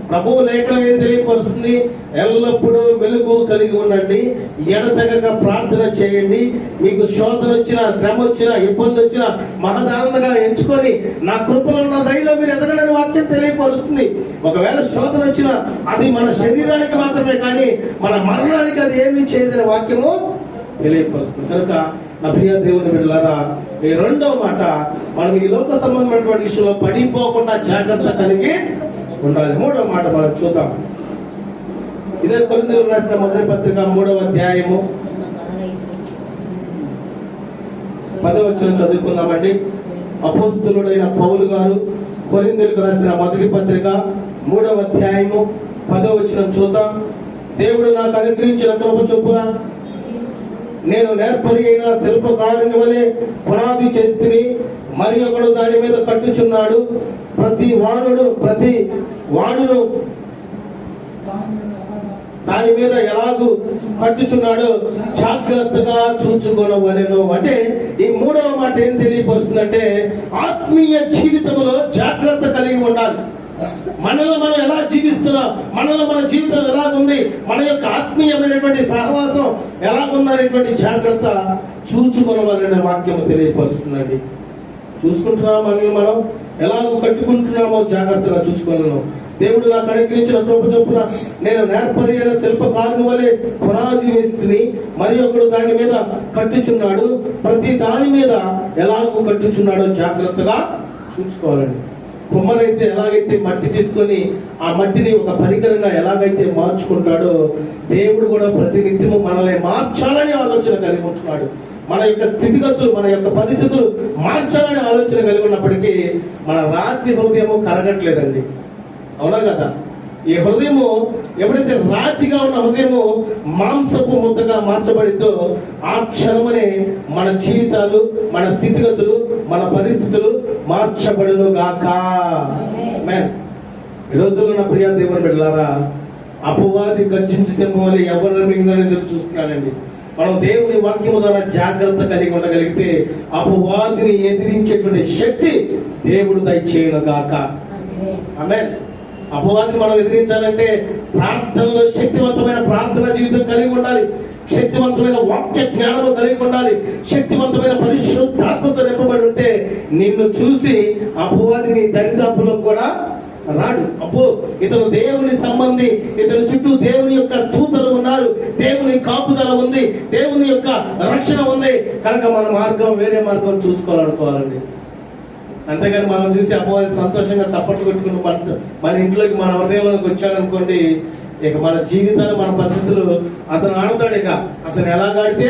ప్రభువు లేఖనం ఏం తెలియపరుస్తుంది? ఎల్లప్పుడూ వెలుగు కలిగి ఉండండి, ఎడతెగక ప్రార్థన చేయండి, మీకు శోధన వచ్చినా, శ్రమ వచ్చినా, ఇబ్బంది వచ్చినా మహదానందంగా ఎంచుకొని నా కృపలో ఉన్న దయలో మీరు ఎదగలని వాక్యం తెలియపరుస్తుంది. ఒకవేళ శోధన వచ్చినా అది మన శరీరానికి మాత్రమే కానీ మన మరణానికి అది ఏమీ చేయదని వాక్యము తెలియపరుస్తుంది. కనుక నా ప్రియ దేవుని బిడ్డలారా, ఈ రెండవ మాట, మనం ఈ లోక సంబంధమైనటువంటి విషయంలో పడిపోకుండా జాగ్రత్త కలిగి ఉండాలి. మూడవ మాట మనం చూద్దాం. ఇదే కొరింథీయులకు రాసిన మొదటి పత్రిక 3వ అధ్యాయము 10వ వచనం చదువుకుందామండి. అపోస్తలుడైన పౌలు గారు కొరింథీయులకు రాసిన మొదటి పత్రిక 3వ అధ్యాయము 10వ వచనం చూద్దాం. దేవుడు నాకు అనుగ్రహించిన కృప చొప్పున నేను నేర్పరి అయిన శిల్పకారుని వలె పునాది చేస్తుని, మరి ఒకడు దాని మీద కట్టుచున్నాడు. ప్రతి వాడును దాని మీద ఎలాగూ కట్టుచున్నాడో జాగ్రత్తగా చూచుకొనవలెను. అంటే ఈ మూడవ మాట ఏం తెలియపరుస్తుందంటే ఆత్మీయ జీవితంలో జాగ్రత్త కలిగి ఉండాలి. మనలో మనం ఎలా జీవిస్తున్నాం, మనలో మన జీవితం ఎలాగుంది, మన యొక్క ఆత్మీయమైనటువంటి సహవాసం ఎలాగుందనేటువంటి జాగ్రత్త చూచుకొనవలనే వాక్యము తెలియపరుస్తుందండి. చూసుకుంటున్నాం, మనల్ని మనం ఎలాగో కట్టుకుంటున్నామో జాగ్రత్తగా చూసుకోలేము. దేవుడు నాకు అనుగ్రహించిన కృప చొప్పున నేను నేర్పరి అయిన శిల్పకారుని వలె పునాది వేస్తుంది, మరి ఒకడు దాని మీద కట్టుచున్నాడు. ప్రతి దాని మీద ఎలాగో కట్టుచున్నాడో జాగ్రత్తగా చూసుకోవాలండి. కుమ్మరైతే ఎలాగైతే మట్టి తీసుకొని ఆ మట్టిని ఒక పరికరంగా ఎలాగైతే మార్చుకుంటాడో, దేవుడు కూడా ప్రతినిత్యము మనల్ని మార్చాలని ఆలోచన కలిగి ఉంటున్నాడు. మన యొక్క స్థితిగతులు, మన యొక్క పరిస్థితులు మార్చాలని ఆలోచన కలిగి ఉన్నప్పటికీ మన రాతి హృదయము కరగట్లేదండి. అవునా కదా? ఈ హృదయము ఎప్పుడైతే రాతిగా ఉన్న హృదయము మాంసపు ముద్దగా మార్చబడిందో, ఆ క్షణమనే మన జీవితాలు, మన స్థితిగతులు, మన పరిస్థితులు మార్చబడును గాక. ఈ రోజుల్లో నా ప్రియ దేవుని బిడ్డలారా, అపవాది గర్జించి సింహం ఎవరిని మింగని ఎదురు చూస్తున్నానండి. మనం దేవుని వాక్యము ద్వారా జాగ్రత్త కలిగి ఉండగలిగితే అపవాదిని ఎదిరించేటువంటి శక్తి దేవుడు దయచేయును గాక. ఆమేన్. అపవాదిని మనం ఎదిరించాలంటే ప్రార్థనలో శక్తివంతమైన ప్రార్థన జీవితం కలిగి ఉండాలి, శక్తివంతమైన వాక్య జ్ఞానము కలిగి ఉండాలి, శక్తివంతమైన పరిశుద్ధాత్మతో నింపబడి ఉంటే నిన్ను చూసి అపవాదిని దరిదాపులో కూడా రాడు. అబ్బో, ఇతను దేవుని సంబంధి, ఇతని చుట్టూ దేవుని యొక్క దూతలు ఉన్నారు, దేవుని కాపుదల ఉంది, దేవుని యొక్క రక్షణ ఉంది కనుక మన మార్గం వేరే మార్గం చూసుకోవాలనుకోవాలండి. అంతేగాని మనం చూసి అపవాది సంతోషంగా సపోర్ట్ పెట్టుకుని మన ఇంట్లోకి, మన హృదయంలోకి వచ్చాడనుకోండి, ఇక మన జీవితాలు, మన పరిస్థితులు అతను ఆడతాడు. ఇక అతను ఎలాగాడితే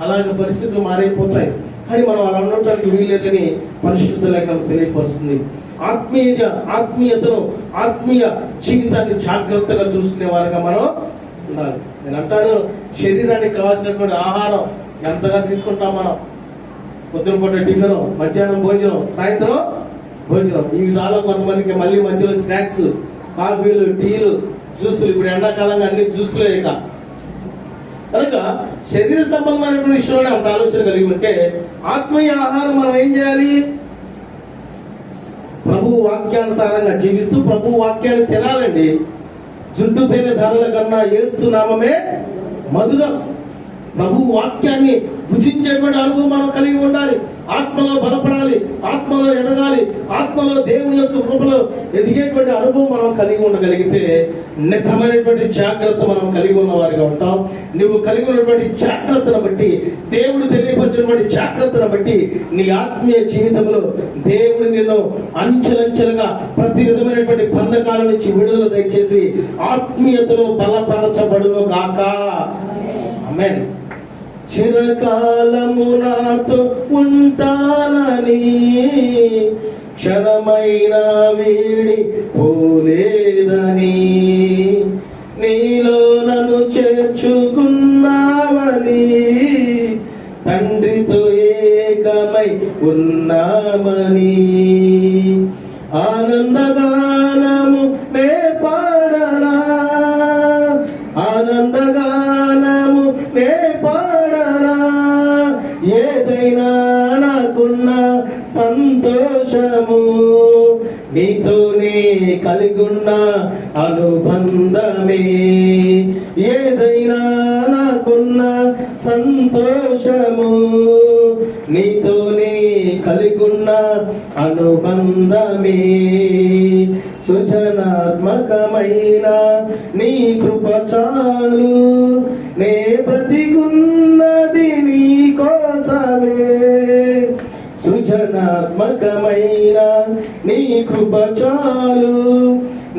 అలాగే పరిస్థితులు మారైపోతాయి. కానీ మనం అలా ఉండటానికి వీల్లేదని పరిశుద్ధ లేఖనం తెలియపరుస్తుంది. ఆత్మీయతను, ఆత్మీయ జీవితాన్ని జాగ్రత్తగా చూసుకునే వారుగా మనం ఉండాలి. నేను అంటాను, శరీరానికి కావాల్సినటువంటి ఆహారం ఎంతగా తీసుకుంటాం మనం. పొద్దున పూట టిఫిన్, మధ్యాహ్నం భోజనం, సాయంత్రం భోజనం, ఇవి చాలా. కొంతమందికి మళ్ళీ మధ్యలో స్నాక్స్, కాఫీలు, టీలు, జ్యూసులు. ఇప్పుడు ఎండాకాలంగా అన్ని జ్యూసులే. ఇక కనుక శరీర సంబంధమైనటువంటి విషయంలో అంత ఆలోచన కలిగి ఉంటే ఆత్మీయ ఆహారం మనం ఏం చేయాలి? ప్రభు వాక్యానుసారంగా జీవిస్తూ ప్రభు వాక్యాన్ని తినాలండి. జుట్టు తేనె ధరల కన్నా యేసు నామమే మధురం. ప్రభు వాక్యాన్ని భుజించేటువంటి అనుభవం మనం కలిగి ఉండాలి. ఆత్మలో బలపడాలి, ఆత్మలో ఎదగాలి, ఆత్మలో దేవుని యొక్క కృపలో ఎదిగేటువంటి అనుభవం మనం కలిగి ఉండగలిగితే నిజమైనటువంటి జాగ్రత్త మనం కలిగి ఉన్న వారిగా ఉంటాం. నువ్వు కలిగి ఉన్నటువంటి జాగ్రత్తను బట్టి, దేవుడు తెలియపరిచినటువంటి జాగ్రత్తను బట్టి నీ ఆత్మీయ జీవితంలో దేవుడు నిన్ను అంచెలంచెలుగా ప్రతి విధమైనటువంటి బంధకాల నుంచి విడుదల దయచేసి ఆత్మీయతలో బలపరచబడును గాక. ఆమేన్. చిరకాలము నాతో ఉంటానని క్షణమైన వీడి పోలేదని, నీలో నన్ను చేర్చుకున్నావని, తండ్రితో ఏకమై ఉన్నామని, ఆనందగానము నే పాడనా, ఆనందగానము నే పాడనా, ఏదైనా నాకున్న సంతోషము నీతోనే కలిగున్న అనుబంధమే, ఏదైనా నాకున్న సంతోషము నీతోనే కలిగున్న అనుబంధమే, సృజనాత్మకమైన నీ కృప చాలు, నే బ్రతికున్నది నీ కోసమే, సృజనాత్మకమైన నీ కృప చాలు,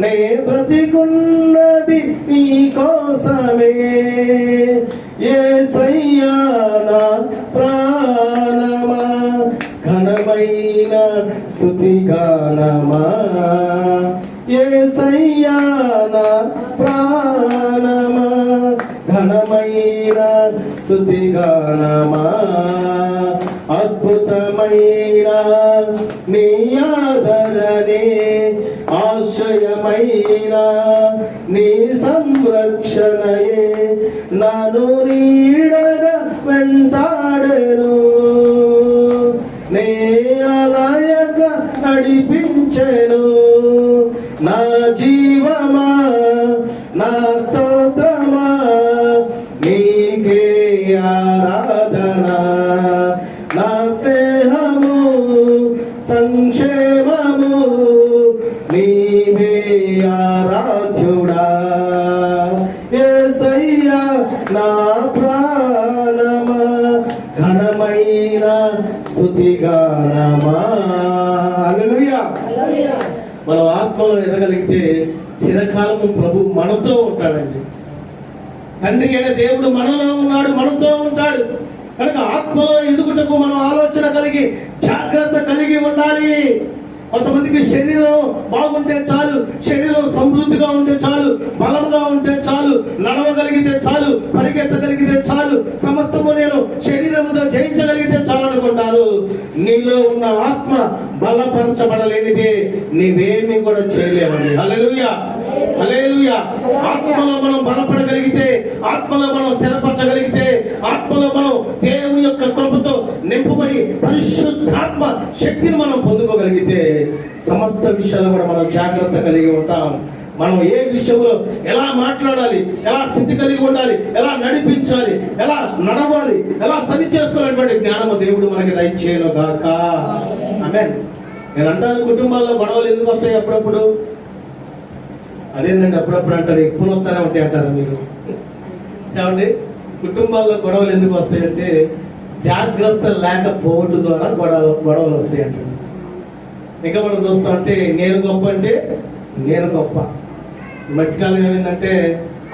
నే బ్రతికున్నది నీ కోసమే, యేసయ్యా నా ప్రాణమా, ఘనమైన స్తుతి గానమా, యేసయ్యా నా ప్రాణమా, ఘనమైన స్తుతి గానమా, అద్భుతమైన నీ ఆదరణే, ఆశ్రయమైన నీ సంరక్షణయే నన్ను నీడగా వెంటాడెను, నే అలయక నడిపించెను, నా జీవమా నా స్తోత్రమా నీకే ఆరాధన, నా స్నేహము సంక్షేమము నీవే ఆరాధ్యుడా, యేసయ్యా నా ప్రాణమా, ఘనమైన స్తుతి గానమా. హల్లెలూయా. మనం ఆత్మలో ఎదగలిగితే చిరకాలము ప్రభు మనతో ఉంటాడండి. తండ్రి అయిన దేవుడు మనలో ఉన్నాడు, మనతో ఉంటాడు. కనుక ఆత్మలో ఎదుగుటకు మనం ఆలోచన కలిగి జాగ్రత్త కలిగి ఉండాలి. కొంతమందికి శరీరం బాగుంటే చాలు, శరీరం సమృద్ధిగా ఉంటే చాలు, బలంగా ఉంటే చాలు, నడవగలిగితే చాలు, పరిగెత్తగలిగితే చాలు, సమస్తము నేను శరీరంతో జయించగలిగితే చాలు అనుకుంటారు. నీలో ఉన్న ఆత్మ బలపరచబడలేనిదే నీవేమీ కూడా చేయలేవండి. హల్లెలూయా, హల్లెలూయా. ఆత్మలో మనం బలపడగలిగితే, ఆత్మలో మనం స్థిరపరచగలిగితే, ఆత్మలో మనం దేవుని యొక్క కృపతో నింపబడి పరిశుద్ధాత్మ శక్తిని మనం పొందుకోగలిగితే సమస్త విషయాలు కూడా మనం జాగ్రత్త కలిగి ఉంటాం. మనం ఏ విషయంలో ఎలా మాట్లాడాలి, ఎలా స్థితి కలిగి ఉండాలి, ఎలా నడిపించాలి, ఎలా నడవాలి, ఎలా సరి చేసుకోవాలనేటువంటి జ్ఞానము దేవుడు మనకి దయచేయను గాక. ఆమేన్. నేను అంటాను, కుటుంబాల్లో గొడవలు ఎందుకు వస్తాయి అప్పుడప్పుడు? అదేంటండి అప్పుడప్పుడు అంటారు, ఎప్పుడు వస్తానే ఉంటాయి అంటారు మీరు. ఏమండి, కుటుంబాల్లో గొడవలు ఎందుకు వస్తాయంటే జాగ్రత్త లేకపోవడం ద్వారా గొడవలు వస్తాయి అంటారు. ఇంకా మనం చూస్తాం అంటే నేను గొప్ప అంటే నేను గొప్ప. మధ్యకాలం ఏమైందంటే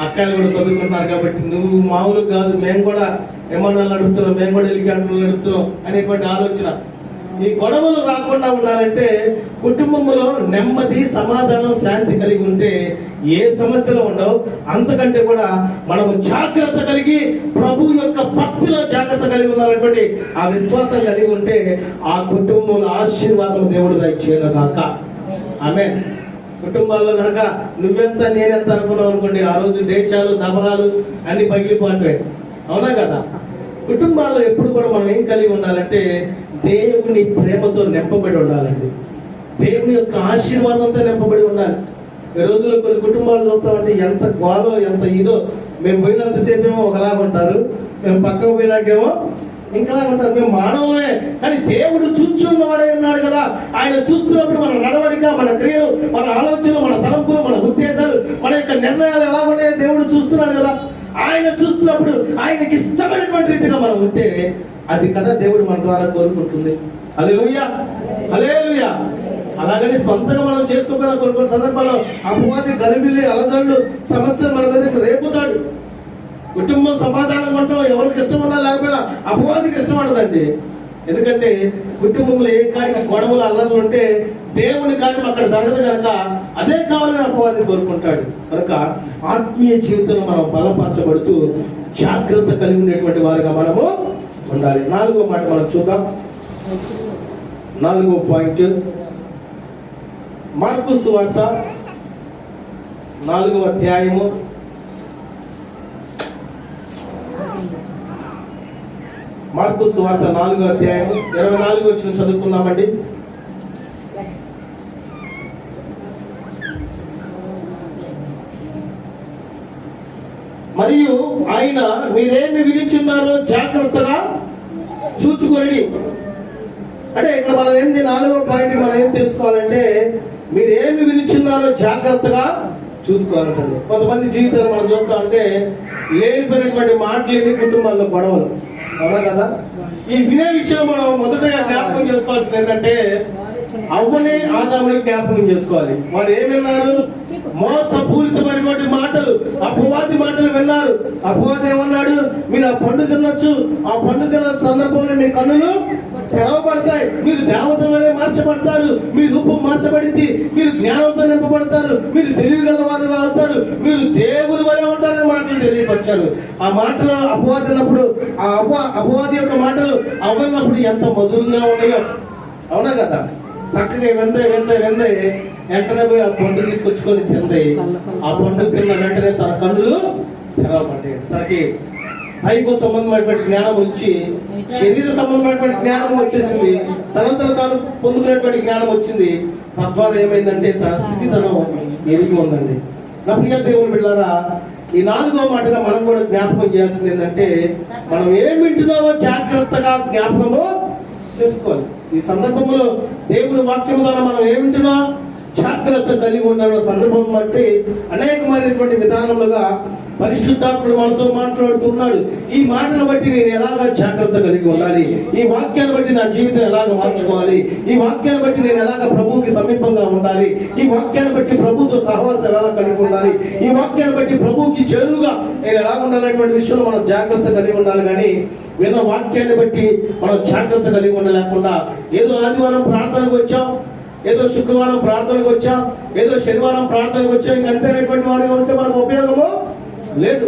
అక్కలు కూడా చదువుకుంటున్నారు కాబట్టి నువ్వు మామూలు కాదు, మేము కూడా విమానాలు నడుపుతున్నాం, మేము కూడా హెలికాప్టర్లు నడుపుతున్నాం అనేటువంటి ఆలోచన. ఈ గొడవలు రాకుండా ఉండాలంటే కుటుంబంలో నెమ్మది, సమాధానం, శాంతి కలిగి ఉంటే ఏ సమస్యలు ఉండవు. అంతకంటే కూడా మనము జాగ్రత్త కలిగి ప్రభు యొక్క భక్తిలో జాగ్రత్త కలిగి ఉండాలనేటువంటి ఆ విశ్వాసం కలిగి ఉంటే ఆ కుటుంబంలో ఆశీర్వాదం దేవుడు దయచేయను గాక. ఆమేన్. కుటుంబాల్లో కనుక నువ్వెంత నేనెంత అనుకున్నావు అనుకోండి, ఆ రోజు దేశాలు దమరాలు అన్ని పగిలిపోతాయి. అవునా కదా? కుటుంబాల్లో ఎప్పుడు కూడా మనం ఏం కలిగి ఉండాలంటే దేవుని ప్రేమతో నింపబడి ఉండాలండి. దేవుని యొక్క ఆశీర్వాదంతో నింపబడి ఉండాలి. ఈ రోజుల్లో కొన్ని కుటుంబాలు చూస్తామంటే ఎంత గోలో, ఎంత ఇదో. మేము పోయినంతసేపు ఏమో ఒకలాగా ఉంటారు, మేము పక్కకు పోయినాకేమో ఇంకలా ఉంటారు. మేము మానవులే, కానీ దేవుడు చూచున్నవాడే ఉన్నాడు కదా. ఆయన చూస్తున్నప్పుడు మన నడవడిక, మన క్రియలు, మన ఆలోచనలు, మన తలంపులు, మన ఉద్దేశాలు, మన యొక్క నిర్ణయాలు ఎలా ఉన్నాయో దేవుడు చూస్తున్నాడు కదా. ఆయన చూస్తున్నప్పుడు ఆయనకి ఇష్టమైనటువంటి రీతిగా మనం ఉంటే అది కదా దేవుడు మన ద్వారా కోరుకుంటుంది. హల్లెలూయా, హల్లెలూయా. అలాగని సొంతగా మనం చేసుకోకపోయినా కొన్ని సందర్భాల్లో అపవాది గలిబిలి, అలజళ్ళు, సమస్యలు మన మీద రేపుతాడు. కుటుంబం సమాధానంగా ఉంటాం, ఎవరికి ఇష్టం ఉన్నా లేకపోయినా అపవాదికి ఇష్టం ఉండదండి. ఎందుకంటే కుటుంబంలో ఏ కాడికి గొడవలు, అల్లర్లు ఉంటే దేవుని కార్యం అక్కడ జరగదు కనుక అదే కావాలని అపవాది కోరుకుంటాడు. కనుక ఆత్మీయ జీవితంలో మనం బలపరచబడుతూ జాగ్రత్త కలిగి ఉండేటువంటి వారుగా మనము ఉండాలి. 4వ మాట మనం చూద్దాం. 4వ పాయింట్, మార్కు సువార్త 4వ అధ్యాయము 4వ అధ్యాయము 24వ వచనం చదువుకుందామండి. మరియు ఆయన మీరేమి వినిచున్నారో జాగ్రత్తగా చూచుకోండి. అంటే ఇక్కడ మనం ఏంది 4వ పాయింట్ మనం ఏం తెలుసుకోవాలంటే మీరేమి వినిచున్నారో జాగ్రత్తగా చూసుకోవాలంటండి. కొంతమంది జీవితాలు మనం చూస్తా అంటే లేనిపోయినటువంటి మాటలు కుటుంబాల్లో గొడవలు. అవునా కదా? ఈ వినే విషయం మనం మొదటగా జ్ఞాపకం చేసుకోవాల్సింది ఏంటంటే అవ్వని ఆదాముని జ్ఞాపకం చేసుకోవాలి. వారు ఏమి విన్నారు? మోసపూరితమైనటువంటి మాటలు, అపవాది మాటలు విన్నారు. అపవాది ఏమన్నాడు? మీరు ఆ పండు తినొచ్చు, ఆ పండు తిన్న సందర్భంలో మీ కన్నులు తెరవబడతాయి, మీరు దేవతల వలె మార్చబడతారు, మీ రూపం మార్చబడింది, మీరు జ్ఞానంతో నింపబడతారు, మీరు తెలివి గలవారుగా అవుతారు, మీరు దేవుని వలె ఉంటారనే మాటలు తెలియపరిచారు. ఆ మాటలు అపవాది అన్నప్పుడు, ఆ అపవాది యొక్క మాటలు అవ్వనప్పుడు ఎంత మధురంగా ఉన్నాయో. అవునా కదా? చక్కగా వెందే వెంటనే పోయి ఆ పండు తీసుకొచ్చుకొని తింది. ఆ పండు తిన్న వెంటనే తన కన్నులు తెరవబడ్డాయి. తనకి దైవ సంబంధమైనటువంటి జ్ఞానం వచ్చి శరీర సంబంధమైనటువంటి జ్ఞానం వచ్చేసింది, తనంతట తాను పొందుకునేటువంటి జ్ఞానం వచ్చింది. తద్వారా ఏమైందంటే తన స్థితి తను ఎరిగి ఉందండి. నా ప్రియ దేవుని బిడ్డలారా, ఈ 4వ మాటగా మనం కూడా జ్ఞాపకం చేయాల్సింది ఏంటంటే మనం ఏం వింటున్నామో జాగ్రత్తగా జ్ఞాపకము చేసుకోవాలి. ఈ సందర్భంలో దేవుని వాక్యం ద్వారా మనం ఏమింటున్నాం? జాగ్రత్త కలిగి ఉన్న సందర్భం బట్టి అనేకమైనటువంటి విధానములుగా పరిశుద్ధాత్ముడు మనతో మాట్లాడుతున్నాడు. ఈ మాటను బట్టి నేను ఎలాగా జాగ్రత్త కలిగి ఉండాలి, ఈ వాక్యాన్ని బట్టి నా జీవితం ఎలాగ మార్చుకోవాలి, ఈ వాక్యాన్ని బట్టి నేను ఎలాగ ప్రభువుకి సమీపంగా ఉండాలి, ఈ వాక్యాన్ని బట్టి ప్రభువుతో సహవాసం ఎలా కలిగి ఉండాలి, ఈ వాక్యాన్ని బట్టి ప్రభువుకి చేరువుగా నేను ఎలా ఉండాలనేటువంటి విషయంలో మనం జాగ్రత్త కలిగి ఉండాలి. కానీ విన్న వాక్యాన్ని బట్టి మనం జాగ్రత్త కలిగి ఉండలేకుండా ఏదో ఆదివారం ప్రార్థనకు వచ్చాం, ఏదో శుక్రవారం ప్రార్థనకు వచ్చాం, ఏదో శనివారం ప్రార్థనకు వచ్చాం, ఇంకంతేనటువంటి వారిగా ఉంటే మనకు ఉపయోగము లేదు.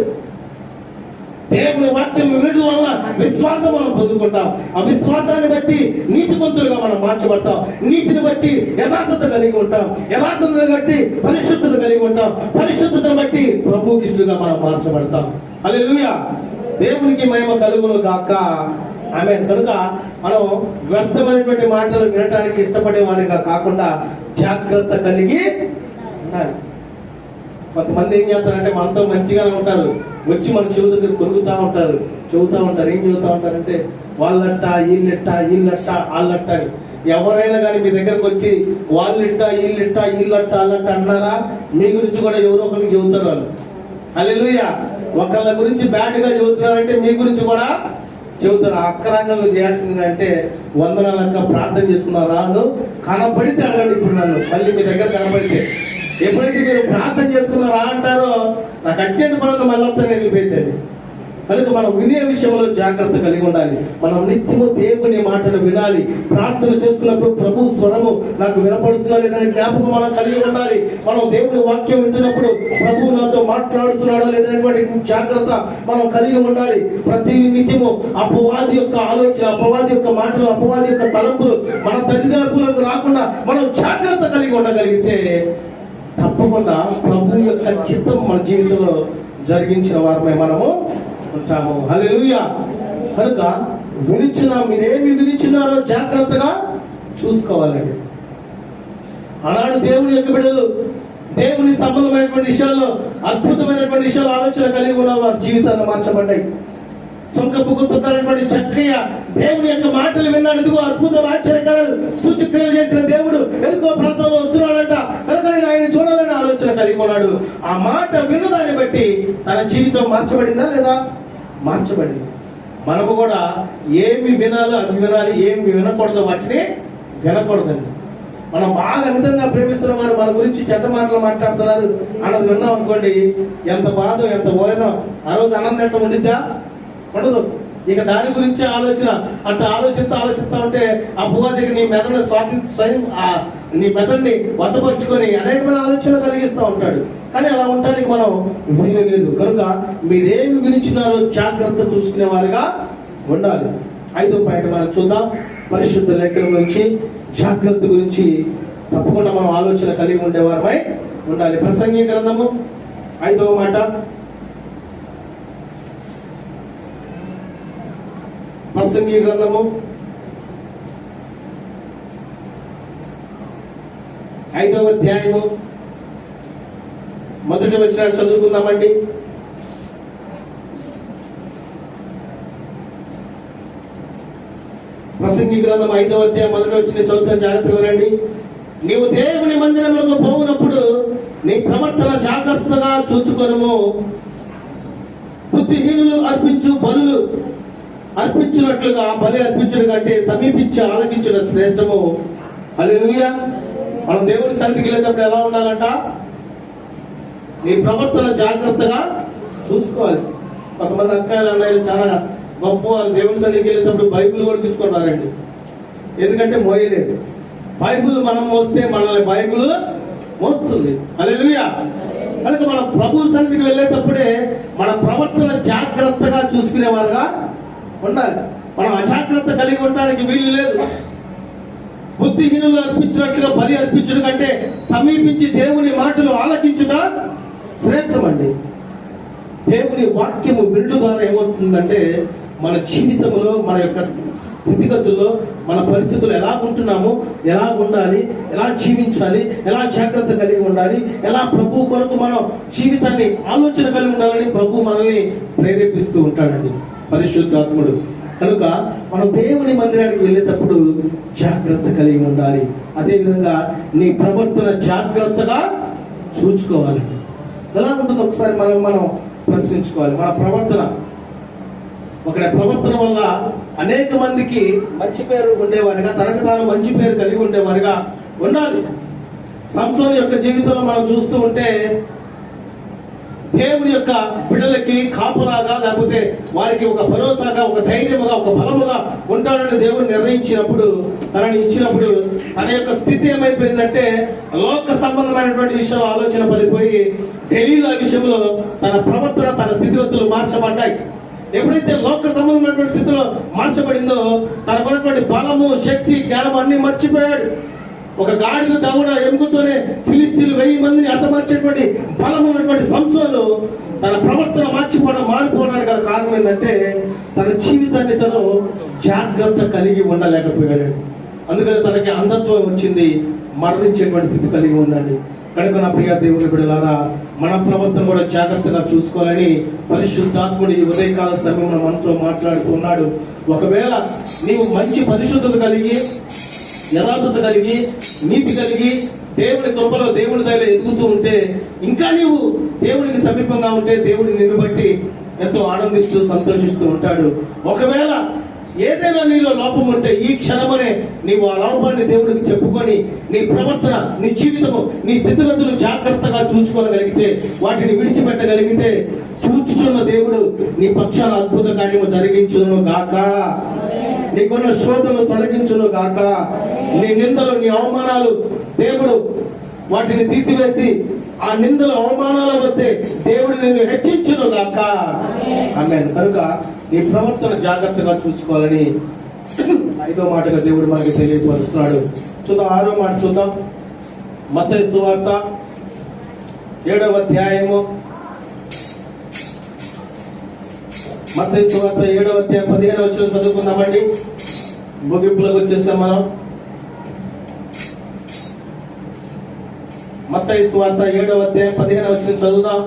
దేవుని వాక్యం వినడం వల్ల విశ్వాసం మనం పొందుకుంటాం. ఆ విశ్వాసాన్ని బట్టి నీతిమంతులుగా మనం మార్చబడతాం. నీతిని బట్టి యథార్థత కలిగి ఉంటాం. యథార్థతను బట్టి పరిశుద్ధత కలిగి ఉంటాం. పరిశుద్ధతను బట్టి ప్రభువుకి ఇష్టంగా మనం మార్చబడతాం. హల్లెలూయా. దేవునికి మహిమ కలుగును గాక. ఆమేన్. కనుక మనం వ్యర్థమైనటువంటి మాటలు వినటానికి ఇష్టపడే వారిగా కాకుండా జాగ్రత్త కలిగి ఉండాలి. కొంతమంది ఏం చేస్తారంటే మనతో మంచిగానే ఉంటారు, వచ్చి మన చెవి దగ్గర కొరుకుతా ఉంటారు, చెబుతా ఉంటారు. ఏం చెబుతా ఉంటారంటే వాళ్ళట్ట వీళ్ళెట్ట వీళ్ళట్ట వాళ్ళట్ట అని. ఎవరైనా కానీ మీ దగ్గరకు వచ్చి వాళ్ళిట్ట వీళ్ళిట్ట వీళ్ళట్ట వాళ్ళట్ట అన్నారా, మీ గురించి కూడా ఎవరో ఒకరికి చెబుతారు వాళ్ళు. హల్లెలూయా. ఒకళ్ళ గురించి బ్యాడ్ గా చెబుతున్నారంటే మీ గురించి కూడా చెబుతారు. అక్కరంగా నువ్వు చేయాల్సింది అంటే వందనాలక్క ప్రార్థన చేసుకున్నారా, కనపడితే అడగండి. ఇప్పుడు నన్ను మళ్ళీ మీ దగ్గర కనపడితే ఎప్పుడైతే మీరు ప్రార్థన చేసుకున్నారా అంటారో నాకు అర్జెంట్ పనులు మళ్ళీ వెళ్ళిపోయిందండి. కనుక మనం వినే విషయంలో జాగ్రత్త కలిగి ఉండాలి. మనం నిత్యము దేవుని మాటలు వినాలి. ప్రార్థన చేసుకున్నప్పుడు ప్రభు స్వరము నాకు వినపడుతుందా లేదని జ్ఞాపకం మనం కలిగి ఉండాలి. మనం దేవుని వాక్యం వింటున్నప్పుడు ప్రభువు నాతో మాట్లాడుతున్నాడా లేదనేటువంటి జాగ్రత్త మనం కలిగి ఉండాలి. ప్రతి నిత్యము అపవాది యొక్క ఆలోచన, అపవాది యొక్క మాటలు, అపవాది యొక్క తలంపులు మన తల్లిదండ్రులకు రాకుండా మనం జాగ్రత్త కలిగి ఉండగలిగితే తప్పకుండా ప్రభు యొక్క చిత్తం మన జీవితంలో జరిగించిన వారమై మనము ఉంటాము. హల్లెలూయా. కనుక మీరేమి వినిచున్నారో జాగ్రత్తగా చూసుకోవాలండి. ఆనాడు దేవుని యొక్క బిడ్డలు దేవుని సంబంధమైనటువంటి విషయాల్లో, అద్భుతమైనటువంటి విషయాలు ఆలోచన కలిగి ఉన్న వారి జీవితాలు మార్చబడ్డాయి. సొంకపు గుర్తున్నటువంటి చక్కయ్య దేవుని యొక్క మాటలు విన్నాడు. ఎందుకో అద్భుతాలు, ఆశ్చర్యకరాలు, సూచక్రియలు చేసిన దేవుడు ఎందుకో ప్రాంతంలో వస్తున్నాడంట. కనుక నేను ఆయన చూడాలని ఆలోచన కలిగి ఉన్నాడు. ఆ మాట విన్నదాన్ని బట్టి తన జీవితం మార్చబడిందా లేదా? మార్చబడింది. మనకు కూడా ఏమి వినాలో అవి వినాలి, ఏమి వినకూడదు వాటిని వినకూడదండి. మనం బాగా అమితంగా ప్రేమిస్తున్న వారు మన గురించి చెడ్డ మాటలు మాట్లాడుతున్నారు అన్నది విన్నాం అనుకోండి, ఎంత బాధ, ఎంత ఓయనం. ఆ రోజు ఆనందం ఎంత ఉండిద్దా? ఉండదు. ఇక దాని గురించి ఆలోచన అట్లా ఆలోచిస్తా ఉంటే అపవాదికి నీ మెదడుని నీ మెదడుని వశపరుచుకొని అనేకమైన ఆలోచన కలిగిస్తూ ఉంటాడు. కానీ అలా ఉండడానికి మనం వీలు. కనుక మీరేమి వినిచినారో జాగ్రత్త చూసుకునే వారిగా ఉండాలి. 5వ పాయింట్ మనం చూద్దాం. పరిశుద్ధ లేఖనం నుంచి జాగ్రత్త గురించి తప్పకుండా మనం ఆలోచన కలిగి ఉండేవారమై ఉండాలి. ప్రసంగి గ్రంథము 5వ మాట. ప్రసంగి గ్రంథము 5వ అధ్యాయము 1వ వచనాన్ని చదువుకుందామండి. ప్రసంగి గ్రంథం 5వ అధ్యాయం 1వ వచనం చదువుతాను, జాగ్రత్తగా వినండి. నీవు దేవుని మందిరములకు పోవునప్పుడు నీ ప్రవర్తన జాగ్రత్తగా చూచుకొనుము. బుద్ధిహీనులు అర్పించు బలులు అర్పించినట్లుగా బలి అర్పించడం కంటే సమీపించి ఆలకించడం శ్రేష్టము. హల్లెలూయా. మనం దేవుని సన్నిధికి వెళ్ళేటప్పుడు ఎలా ఉండాలంట? నీ ప్రవర్తన జాగ్రత్తగా చూసుకోవాలి. కొంతమంది అక్కలు అన్నయ్యలు చాలా గొప్పవారు దేవుని సన్నిధికి వెళ్ళేటప్పుడు బైబిల్ కూడా తీసుకుంటారండి. ఎందుకంటే మోయలేదు. బైబిల్ మనం మోస్తే మనల్ని బైబిల్ మోస్తుంది. హల్లెలూయా. కనుక మన ప్రభు సన్నిధికి వెళ్ళేటప్పుడే మన ప్రవర్తన జాగ్రత్తగా చూసుకునేవారుగా ఉండాలి. మనం అజాగ్రత్త కలిగి ఉండడానికి వీలు లేదు. బుద్ధిహీనులు అర్పించినట్లుగా బలి అర్పించడం కంటే సమీపించి దేవుని మాటలు ఆలకించుట శ్రేష్టమండి. దేవుని వాక్యము వినడం ద్వారా ఏమవుతుందంటే మన జీవితంలో, మన యొక్క స్థితిగతుల్లో, మన పరిస్థితులు ఎలా ఉంటున్నాము, ఎలా ఉండాలి, ఎలా జీవించాలి, ఎలా జాగ్రత్త కలిగి ఉండాలి, ఎలా ప్రభు కొరకు మనం జీవితాన్ని ఆలోచన కలిగి ఉండాలని ప్రభు మనల్ని ప్రేరేపిస్తూ ఉంటాడండి పరిశుద్ధాత్ముడు. కనుక మనం దేవుని మందిరానికి వెళ్ళేటప్పుడు జాగ్రత్త కలిగి ఉండాలి. అదేవిధంగా నీ ప్రవర్తన జాగ్రత్తగా చూసుకోవాలి. ఎలా ఉంటుంది ఒకసారి మనం ప్రశ్నించుకోవాలి. మన ప్రవర్తన, ఒకరి ప్రవర్తన వల్ల అనేక మందికి మంచి పేరు ఉండేవారిగా, తనకు తాను మంచి పేరు కలిగి ఉండేవారిగా ఉండాలి. సంసోను యొక్క జీవితంలో మనం చూస్తూ ఉంటే దేవుని యొక్క బిడ్డలకి కాపులాగా, లేకపోతే వారికి ఒక భరోసాగా, ఒక ధైర్యముగా, ఒక బలముగా ఉంటాడని దేవుడు నిర్ణయించినప్పుడు, తనని ఇచ్చినప్పుడు తన యొక్క స్థితి ఏమైపోయిందంటే లోక సంబంధమైనటువంటి విషయంలో ఆలోచన పడిపోయి ఢిల్లీలో విషయంలో తన ప్రవర్తన, తన స్థితిగతులు మార్చబడ్డాయి. ఎప్పుడైతే లోక సంబంధమైనటువంటి స్థితిలో మార్చబడిందో తనకున్నటువంటి బలము, శక్తి, జ్ఞానం అన్ని మర్చిపోయాడు. ఒక గాడిద దవడ ఎముకతోనే ఫిలిస్తీన్లు 1000 మందిని హతమార్చేటువంటి బలం ఉన్నటువంటి సంసోను తన ప్రవర్తన మారిపోవడానికి గల కారణం ఏంటంటే తన జీవితాన్ని తను జాగ్రత్త కలిగి ఉండలేకపోయాడు. అందుకని తనకి అంధత్వం వచ్చింది, మరణించేటువంటి స్థితి కలిగి ఉందండి. కనుక నా ప్రియ దేవుని బిడ్డలారా, మన ప్రవర్తన కూడా జాగ్రత్తగా చూసుకోవాలని పరిశుద్ధాత్ముడు ఈ ఉదయకాల సమయంలో మనతో మాట్లాడుతున్నాడు. ఒకవేళ నీవు మంచి పరిశుద్ధత కలిగి, యథార్థత కలిగి, నీతి కలిగి, దేవుని కృపలో, దేవుని దయలో ఎదుగుతూ ఉంటే, ఇంకా నీవు దేవునికి సమీపంగా ఉంటే దేవుడిని నిన్ను బట్టి ఎంతో ఆనందిస్తూ సంతోషిస్తూ ఉంటాడు. ఒకవేళ ఏదైనా నీలో లోపం ఉంటే ఈ క్షణమనే నీవు ఆ లోపాన్ని దేవుడికి చెప్పుకొని నీ ప్రవర్తన, నీ జీవితము, నీ స్థితిగతులు జాగ్రత్తగా చూసుకోగలిగితే, వాటిని విడిచిపెట్టగలిగితే చూచుచున్న దేవుడు నీ పక్షాన అద్భుత కార్యము జరిగించును గాక. నీకున్న శోధనలు తొలగించును గాక. నీ నిందలు, నీ అవమానాలు దేవుడు వాటిని తీసివేసి ఆ నిందలు, అవమానాల వద్దే దేవుడు నిన్ను హెచ్చించును గాక. ఆమేన్. కనుక నీ ప్రవర్తన జాగ్రత్తగా చూసుకోవాలని 5వ మాటగా దేవుడు మనకి తెలియపరుస్తున్నాడు. చూద్దాం, 6వ మాట చూద్దాం. మత్తయి సువార్త 7వ అధ్యాయము. మత్తయి సువార్త 7వ అధ్యాయం 15వ వచనం చదువుకుందామండి. ముగింపులకు వచ్చేసాం మనం. మత్తయి సువార్త 7వ అధ్యాయం 15వ వచనం చదువుదాం.